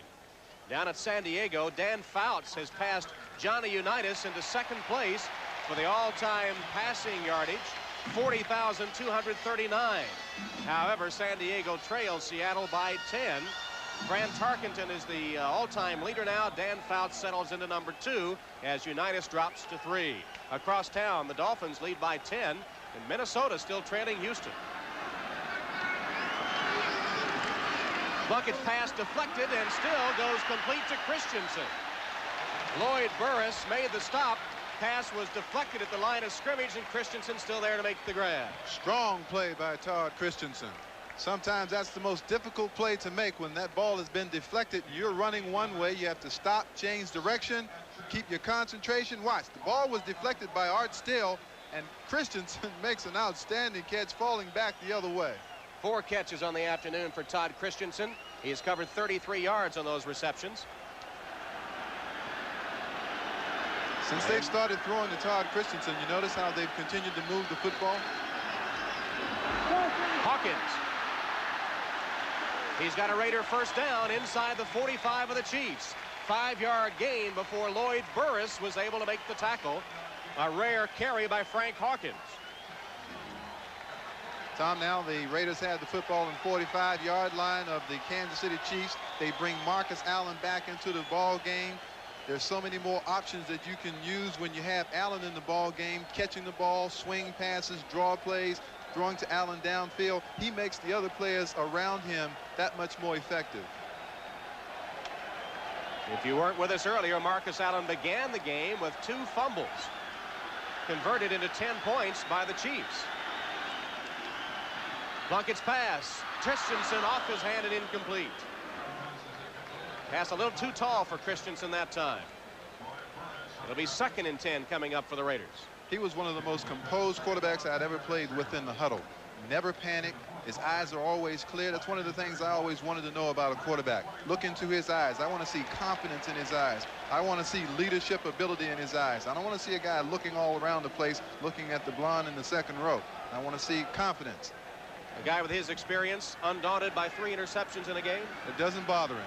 Down at San Diego, Dan Fouts has passed Johnny Unitas into 2nd place for the all-time passing yardage, 40,239. However, San Diego trails Seattle by 10. Fran Tarkenton is the all-time leader now. Dan Fouts settles into number 2 as Unitas drops to 3. Across town, the Dolphins lead by 10, and Minnesota still trailing Houston. Plunkett pass deflected and still goes complete to Christensen. Lloyd Burris made the stop. Pass was deflected at the line of scrimmage, and Christensen still there to make the grab. Strong play by Todd Christensen. Sometimes that's the most difficult play to make. When that ball has been deflected, you're running one way. You have to stop, change direction, keep your concentration. Watch, the ball was deflected by Art Still. and Christensen makes an outstanding catch, falling back the other way. 4 catches on the afternoon for Todd Christensen. He has covered 33 yards on those receptions. Since they've started throwing to Todd Christensen, you notice how they've continued to move the football? Hawkins. He's got a Raider first down inside the 45 of the Chiefs. 5-yard gain before Lloyd Burris was able to make the tackle. A rare carry by Frank Hawkins. Tom, now the Raiders have the football on the 45-yard line of the Kansas City Chiefs. They bring Marcus Allen back into the ball game. There's so many more options that you can use when you have Allen in the ball game, catching the ball, swing passes, draw plays, throwing to Allen downfield. He makes the other players around him that much more effective. If you weren't with us earlier, Marcus Allen began the game with 2 fumbles, converted into 10 points by the Chiefs. Plunkett's pass. Christensen off his hand and incomplete. Pass a little too tall for Christensen that time. It'll be 2nd and 10 coming up for the Raiders. He was one of the most composed quarterbacks I'd ever played within the huddle. Never panicked. His eyes are always clear. That's one of the things I always wanted to know about a quarterback. Look into his eyes. I want to see confidence in his eyes. I want to see leadership ability in his eyes. I don't want to see a guy looking all around the place, looking at the blonde in the 2nd row. I want to see confidence. A guy with his experience, undaunted by 3 interceptions in a game. It doesn't bother him.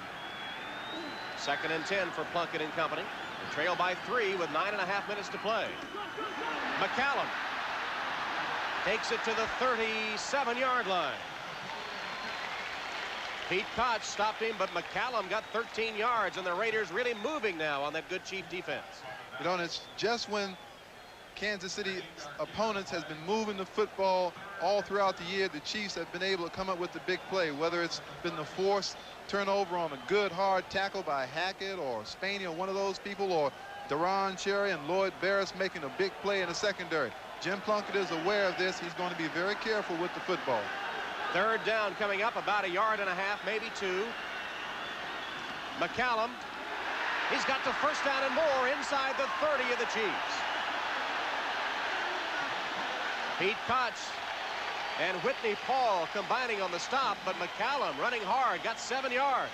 2nd and 10 for Plunkett and company. They trail by 3 with 9.5 minutes to play. McCallum takes it to the 37-yard line. Pete Koch stopped him, but McCallum got 13 yards, and the Raiders really moving now on that good Chief defense. You know, and it's just when Kansas City opponents has been moving the football all throughout the year, the Chiefs have been able to come up with the big play, whether it's been the forced turnover on a good hard tackle by Hackett or Spaney or one of those people, or Deron Cherry and Lloyd Barris making a big play in the secondary. Jim Plunkett is aware of this. He's going to be very careful with the football. 3rd down coming up, about 1.5 yards, maybe 2. McCallum, he's got the first down and more inside the 30 of the Chiefs. Pete Koch and Whitney Paul combining on the stop, but McCallum running hard, got 7 yards.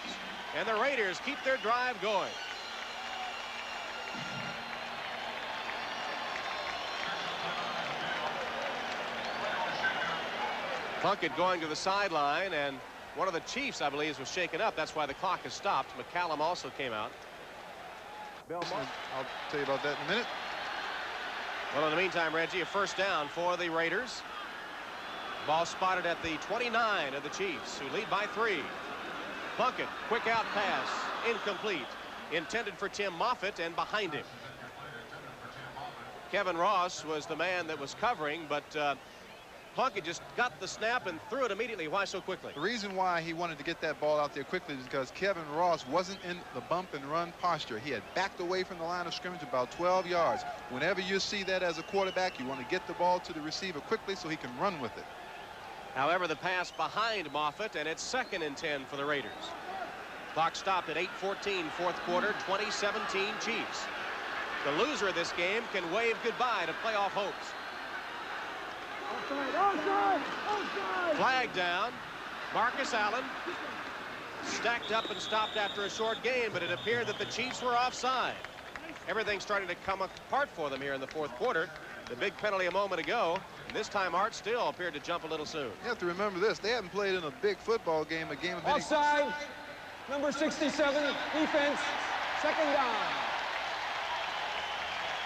And the Raiders keep their drive going. Plunkett going to the sideline, and one of the Chiefs, I believe, was shaken up. That's why the clock has stopped. McCallum also came out. I'll tell you about that in a minute. Well, in the meantime, Reggie, a first down for the Raiders. Ball spotted at the 29 of the Chiefs, who lead by 3. Plunkett, quick out pass, incomplete. Intended for Tim Moffitt, and behind him. Kevin Ross was the man that was covering, but Plunkett just got the snap and threw it immediately. Why so quickly? The reason why he wanted to get that ball out there quickly is because Kevin Ross wasn't in the bump and run posture. He had backed away from the line of scrimmage about 12 yards. Whenever you see that as a quarterback, you want to get the ball to the receiver quickly so he can run with it. However, the pass behind Moffitt, and it's 2nd and 10 for the Raiders. Clock stopped at 8:14, 4th quarter, 2017 Chiefs. The loser of this game can wave goodbye to playoff hopes. Flag down. Marcus Allen stacked up and stopped after a short gain, but it appeared that the Chiefs were offside. Everything's starting to come apart for them here in the 4th quarter. The big penalty a moment ago, and this time Art Still appeared to jump a little soon. You have to remember this. They haven't played in a big football game, a game of any... Offside. Number 67, defense. 2nd down.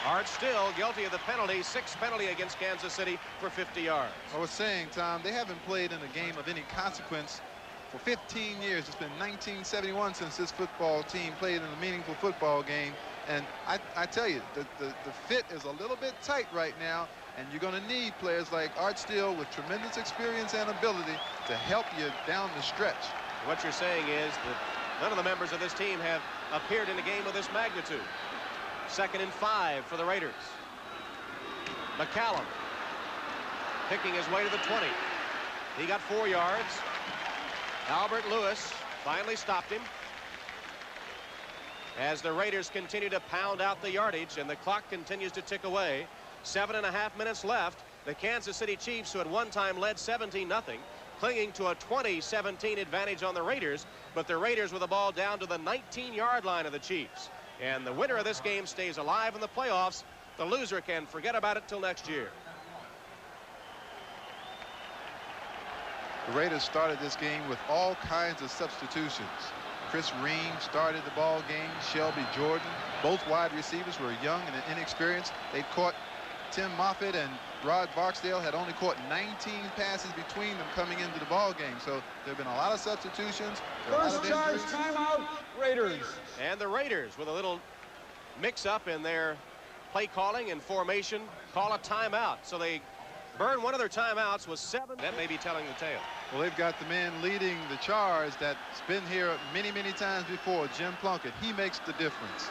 Art Still guilty of the penalty, 6th penalty against Kansas City for 50 yards. I was saying, Tom, they haven't played in a game of any consequence for 15 years. It's been 1971 since this football team played in a meaningful football game. And I tell you, the fit is a little bit tight right now, and you're going to need players like Art Still with tremendous experience and ability to help you down the stretch. What you're saying is that none of the members of this team have appeared in a game of this magnitude. 2nd and 5 for the Raiders. McCallum picking his way to the 20. He got 4 yards. Albert Lewis finally stopped him as the Raiders continue to pound out the yardage, and the clock continues to tick away. 7.5 minutes left. The Kansas City Chiefs, who at one time led 17-0, clinging to a 20-17 advantage on the Raiders, but the Raiders with the ball down to the 19-yard line of the Chiefs. And the winner of this game stays alive in the playoffs. The loser can forget about it till next year. The Raiders started this game with all kinds of substitutions. Chris Ream started the ball game. Shelby Jordan, both wide receivers were young and inexperienced. They caught Tim Moffitt, and Rod Barksdale had only caught 19 passes between them coming into the ball game. So there have been a lot of substitutions. First charge, timeout, Raiders. And the Raiders, with a little mix-up in their play calling and formation, call a timeout. So they burn one of their timeouts with 7. That may be telling the tale. Well, they've got the man leading the charge that's been here many, many times before, Jim Plunkett. He makes the difference.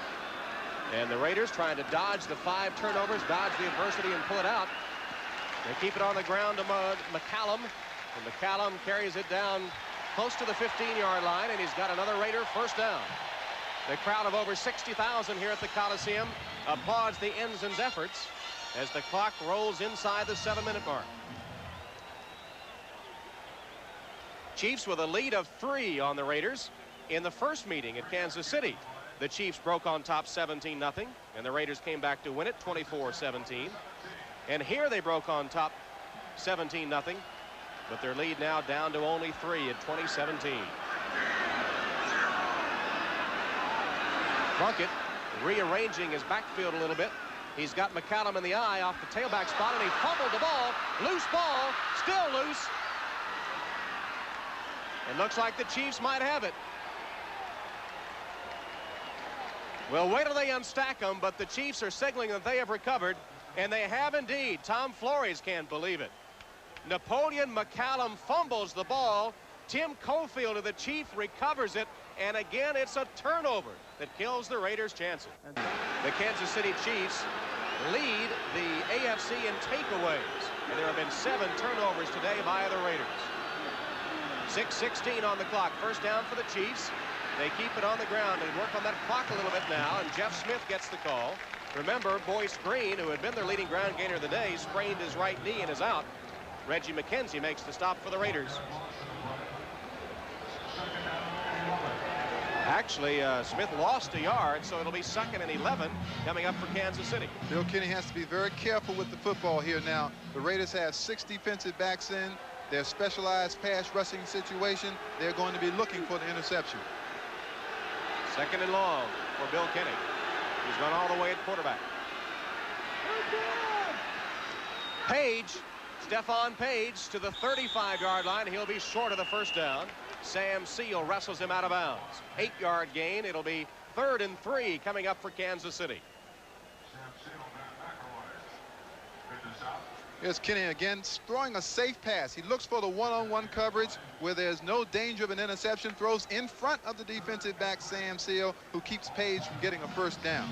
And the Raiders trying to dodge the 5 turnovers, dodge the adversity, and pull it out. They keep it on the ground to McCallum. And McCallum carries it down close to the 15-yard line, and he's got another Raider first down. The crowd of over 60,000 here at the Coliseum applauds the Ensign's efforts as the clock rolls inside the 7-minute mark. Chiefs with a lead of 3 on the Raiders in the first meeting at Kansas City. The Chiefs broke on top 17-0, and the Raiders came back to win it 24-17. And here they broke on top 17-0, but their lead now down to only 3 at 2017. Plunkett rearranging his backfield a little bit. He's got McCallum in the eye off the tailback spot, and he fumbled the ball. Loose ball, still loose. It looks like the Chiefs might have it. Well, wait till they unstack them, but the Chiefs are signaling that they have recovered, and they have indeed. Tom Flores can't believe it. Napoleon McCallum fumbles the ball. Tim Cofield of the Chiefs recovers it, and again it's a turnover that kills the Raiders' chances. The Kansas City Chiefs lead the AFC in takeaways, and there have been 7 turnovers today by the Raiders. 6:16 on the clock. First down for the Chiefs. They keep it on the ground and work on that clock a little bit now, and Jeff Smith gets the call. Remember, Boyce Green, who had been their leading ground gainer of the day, sprained his right knee and is out. Reggie McKenzie makes the stop for the Raiders. Actually, Smith lost a yard, so it'll be 2nd and 11 coming up for Kansas City. Bill Kenny has to be very careful with the football here now. The Raiders have 6 defensive backs in their specialized pass rushing situation. They're going to be looking for the interception. 2nd and long for Bill Kenny. He's gone all the way at quarterback. Page, Stephon Page to the 35-yard line. He'll be short of the first down. Sam Seal wrestles him out of bounds. 8-yard gain. It'll be 3rd and 3 coming up for Kansas City. Here's Kenny again, throwing a safe pass. He looks for the one-on-one coverage where there's no danger of an interception. Throws in front of the defensive back, Sam Seal, who keeps Page from getting a first down.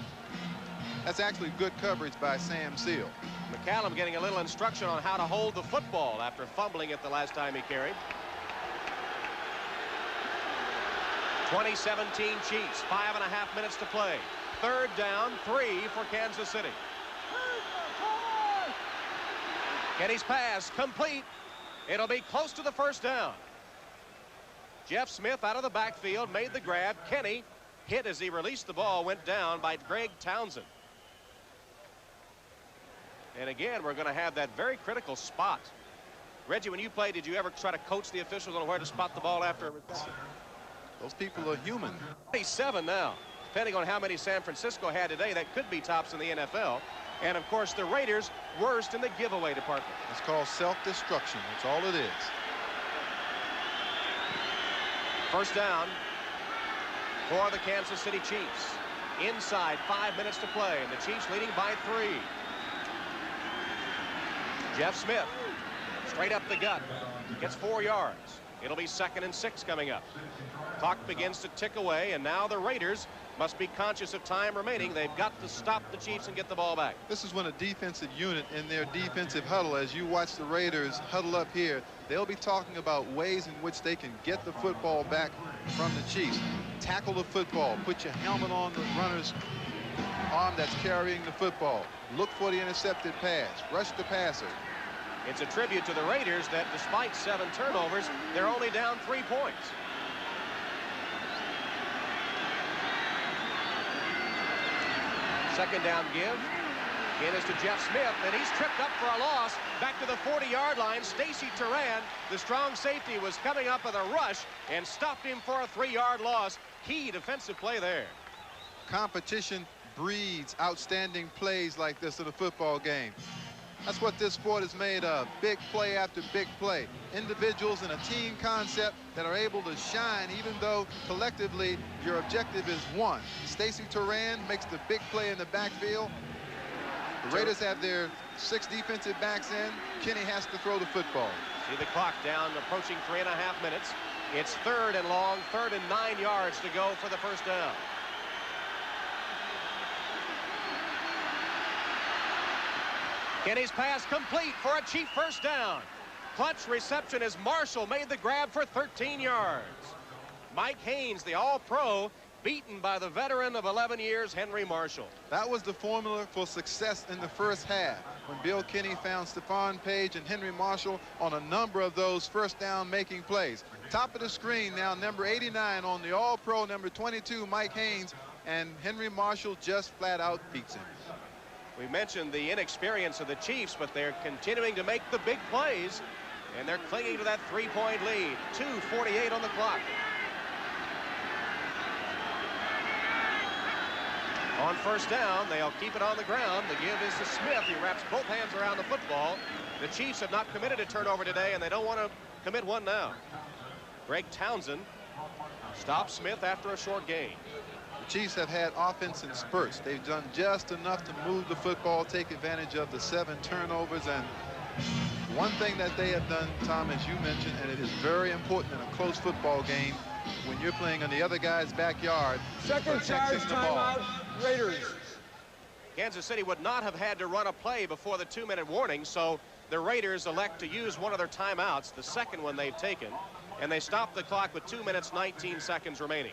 That's actually good coverage by Sam Seal. McCallum getting a little instruction on how to hold the football after fumbling it the last time he carried. 2017 Chiefs, 5.5 minutes to play. 3rd down, 3 for Kansas City. Kenny's pass complete. It'll be close to the first down. Jeff Smith out of the backfield made the grab. Kenny hit as he released the ball, went down by Greg Townsend. And again, we're going to have that very critical spot. Reggie, when you played, did you ever try to coach the officials on where to spot the ball after? Those people are human. 27 now. Depending on how many San Francisco had today, that could be tops in the NFL. And, of course, the Raiders worst in the giveaway department. It's called self-destruction. That's all it is. First down for the Kansas City Chiefs. Inside 5 minutes to play, and the Chiefs leading by 3. Jeff Smith straight up the gut. Gets 4 yards. It'll be 2nd and 6 coming up. Clock begins to tick away, and now the Raiders must be conscious of time remaining. They've got to stop the Chiefs and get the ball back. This is when a defensive unit in their defensive huddle, as you watch the Raiders huddle up here, they'll be talking about ways in which they can get the football back from the Chiefs. Tackle the football, put your helmet on the runner's arm that's carrying the football. Look for the intercepted pass. Rush the passer. It's a tribute to the Raiders that despite 7 turnovers, they're only down 3 points. Second down give. Again is to Jeff Smith, and he's tripped up for a loss. Back to the 40-yard line. Stacy Turan, the strong safety, was coming up with a rush and stopped him for a 3-yard loss. Key defensive play there. Competition breeds outstanding plays like this in a football game. That's what this sport is made of. Big play after big play. Individuals in a team concept that are able to shine even though collectively your objective is one. Stacy Turan makes the big play in the backfield. The Raiders have their 6 defensive backs in. Kenny has to throw the football. See the clock down, approaching 3.5 minutes. It's 3rd and long, 3rd and 9 yards to go for the first down. Kenny's pass complete for a Chief first down. Clutch reception as Marshall made the grab for 13 yards. Mike Haynes, the All-Pro, beaten by the veteran of 11 years, Henry Marshall. That was the formula for success in the first half when Bill Kenny found Stephon Page and Henry Marshall on a number of those first down making plays. Top of the screen now, number 89 on the All-Pro, number 22, Mike Haynes, and Henry Marshall just flat out beats him. We mentioned the inexperience of the Chiefs, but they're continuing to make the big plays, and they're clinging to that 3-point lead. 2:48 on the clock. On first down, they'll keep it on the ground. The give is to Smith. He wraps both hands around the football. The Chiefs have not committed a turnover today, and they don't want to commit one now. Greg Townsend stops Smith after a short gain. The Chiefs have had offense in spurts. They've done just enough to move the football, take advantage of the 7 turnovers. And one thing that they have done, Tom, as you mentioned, and it is very important in a close football game, when you're playing in the other guy's backyard, Second charge, timeout, Raiders. Kansas City would not have had to run a play before the 2-minute warning, so the Raiders elect to use one of their timeouts, the second one they've taken, and they stop the clock with 2 minutes, 19 seconds remaining.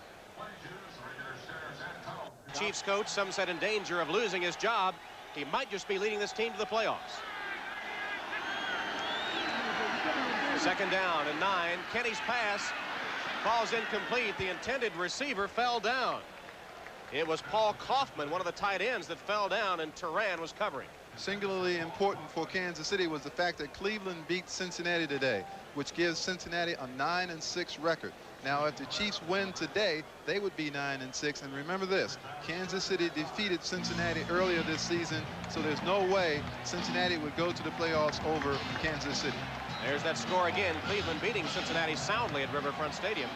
Chiefs coach, some said in danger of losing his job. He might just be leading this team to the playoffs. Second down and 9. Kenny's pass falls incomplete. The intended receiver fell down. It was Paul Kaufman, one of the tight ends, that fell down, and Turan was covering. Singularly important for Kansas City was the fact that Cleveland beat Cincinnati today, which gives Cincinnati a 9-6 record. Now, if the Chiefs win today, they would be 9-6. And remember this, Kansas City defeated Cincinnati earlier this season, so there's no way Cincinnati would go to the playoffs over Kansas City. There's that score again. Cleveland beating Cincinnati soundly at Riverfront Stadium.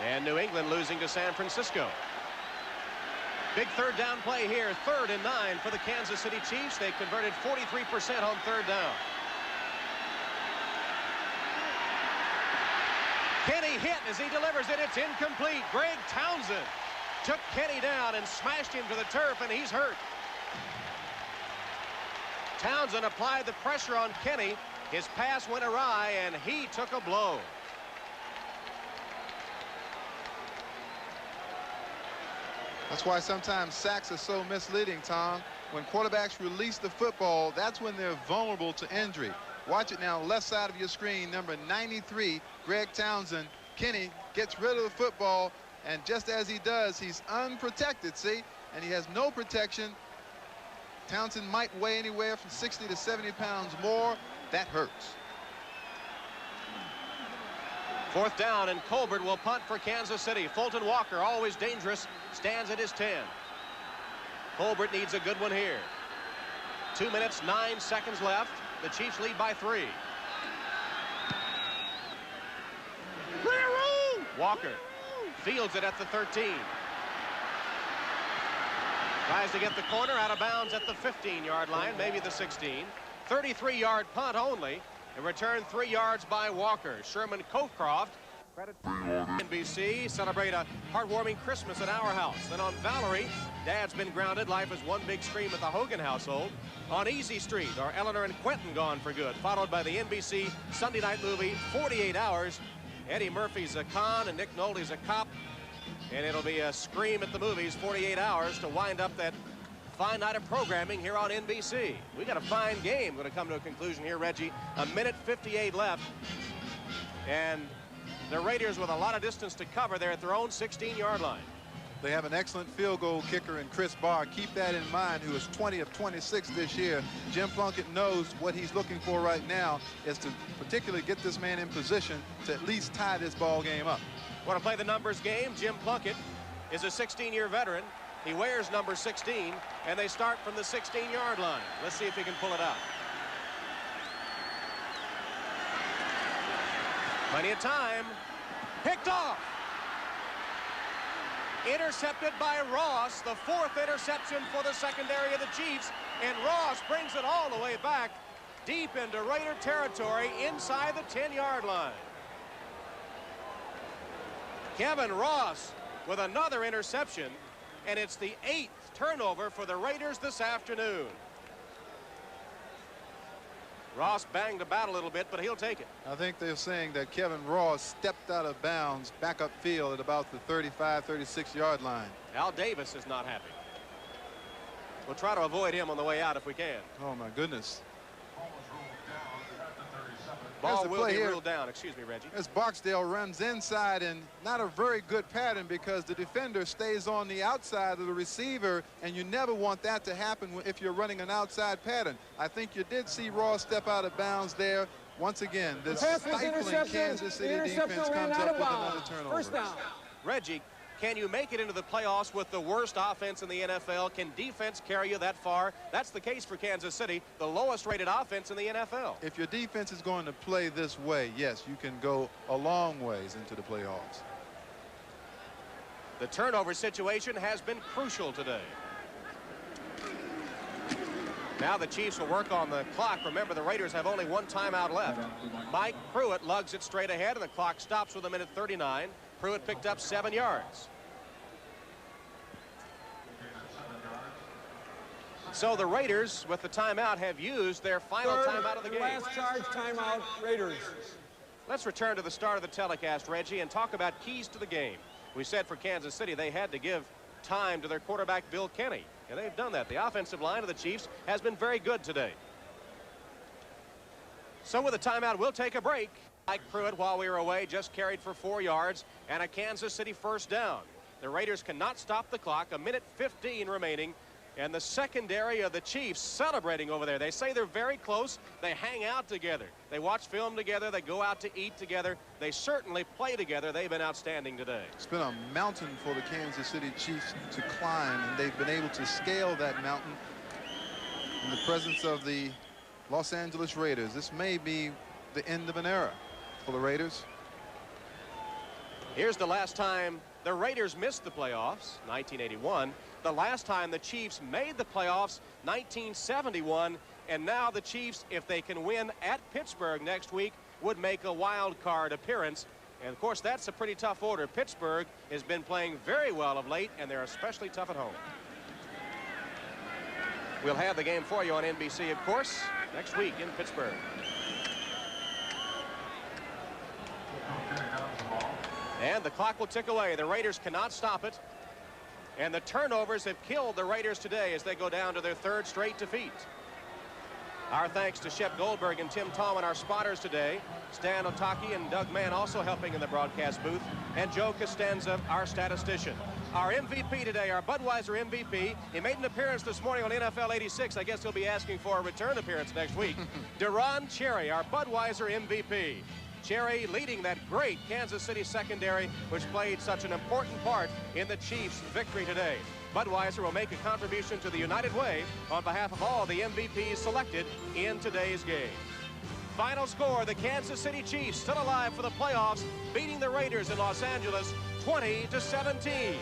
And New England losing to San Francisco. Big third down play here. 3rd and 9 for the Kansas City Chiefs. They converted 43% on 3rd down. Kenny hit as he delivers it. It's incomplete. Greg Townsend took Kenny down and smashed him to the turf, and he's hurt. Townsend applied the pressure on Kenny. His pass went awry, and he took a blow. That's why sometimes sacks are so misleading, Tom. When quarterbacks release the football, that's when they're vulnerable to injury. Watch it now, left side of your screen, number 93, Greg Townsend. Kenny gets rid of the football, and just as he does, he's unprotected, see? And he has no protection. Townsend might weigh anywhere from 60 to 70 pounds more. That hurts. 4th down, and Colbert will punt for Kansas City. Fulton Walker, always dangerous, stands at his 10. Colbert needs a good one here. 2 minutes, 9 seconds left. The Chiefs lead by 3. Walker fields it at the 13. Tries to get the corner out of bounds at the 15-yard line, maybe the 16. 33-yard punt only, and returned 3 yards by Walker. Sherman Cowcroft, credit NBC, celebrate a heartwarming Christmas at our house. Then on Valerie, Dad's been grounded. Life is one big scream at the Hogan household. On Easy Street are Eleanor and Quentin gone for good, followed by the NBC Sunday night movie 48 Hours. Eddie Murphy's a con and Nick Nolte's a cop. And it'll be a scream at the movies, 48 hours to wind up that fine night of programming here on NBC. We got a fine game going to come to a conclusion here, Reggie. 1:58 left. And the Raiders with a lot of distance to cover there at their own 16-yard line. They have an excellent field goal kicker in Chris Barr. Keep that in mind, who is 20 of 26 this year. Jim Plunkett knows what he's looking for right now is to particularly get this man in position to at least tie this ball game up. Want to play the numbers game? Jim Plunkett is a 16-year veteran. He wears number 16, and they start from the 16-yard line. Let's see if he can pull it out. Plenty of time. Picked off. Intercepted by Ross, the 4th interception for the secondary of the Chiefs, and Ross brings it all the way back deep into Raider territory inside the 10-yard line. Kevin Ross with another interception, and it's the 8th turnover for the Raiders this afternoon. Ross banged about a little bit, but he'll take it. I think they're saying that Kevin Ross stepped out of bounds back upfield at about the 35, 36-yard line. Al Davis is not happy. We'll try to avoid him on the way out if we can. Oh, my goodness. Ball will be ruled down. Excuse me, Reggie. As Barksdale runs inside, and not a very good pattern because the defender stays on the outside of the receiver, and you never want that to happen if you're running an outside pattern. I think you did see Ross step out of bounds there. Once again, this stifling Kansas City defense comes up with another turnover. First down. Reggie, can you make it into the playoffs with the worst offense in the NFL? Can defense carry you that far? That's the case for Kansas City, the lowest rated offense in the NFL. If your defense is going to play this way, yes, you can go a long ways into the playoffs. The turnover situation has been crucial today. Now the Chiefs will work on the clock. Remember, the Raiders have only one timeout left. Mike Pruitt lugs it straight ahead, and the clock stops with 1:39. Pruitt picked up 7 yards. So the Raiders, with the timeout, have used their final timeout of the game. Last charge timeout, Raiders. Let's return to the start of the telecast, Reggie, and talk about keys to the game. We said for Kansas City they had to give time to their quarterback, Bill Kenny, and they've done that. The offensive line of the Chiefs has been very good today. So with a timeout, we'll take a break. Mike Pruitt, while we were away, just carried for 4 yards and a Kansas City first down. The Raiders cannot stop the clock. 1:15 remaining, and the secondary of the Chiefs celebrating over there. They say they're very close. They hang out together. They watch film together. They go out to eat together. They certainly play together. They've been outstanding today. It's been a mountain for the Kansas City Chiefs to climb, and they've been able to scale that mountain in the presence of the Los Angeles Raiders. This may be the end of an era for the Raiders. Here's the last time the Raiders missed the playoffs, 1981. The last time the Chiefs made the playoffs, 1971. And now the Chiefs, if they can win at Pittsburgh next week, would make a wild card appearance. And of course, that's a pretty tough order. Pittsburgh has been playing very well of late, and they're especially tough at home. We'll have the game for you on NBC, of course, next week in Pittsburgh. And the clock will tick away. The Raiders cannot stop it. And the turnovers have killed the Raiders today as they go down to their 3rd straight defeat. Our thanks to Shep Goldberg and Tim Tallman, our spotters today. Stan Otake and Doug Mann also helping in the broadcast booth. And Joe Costanza, our statistician. Our MVP today, our Budweiser MVP. He made an appearance this morning on NFL 86. I guess he'll be asking for a return appearance next week. Deron Cherry, our Budweiser MVP. Cherry leading that great Kansas City secondary, which played such an important part in the Chiefs' victory today. Budweiser will make a contribution to the United Way on behalf of all the MVPs selected in today's game. Final score, the Kansas City Chiefs still alive for the playoffs, beating the Raiders in Los Angeles 20-17.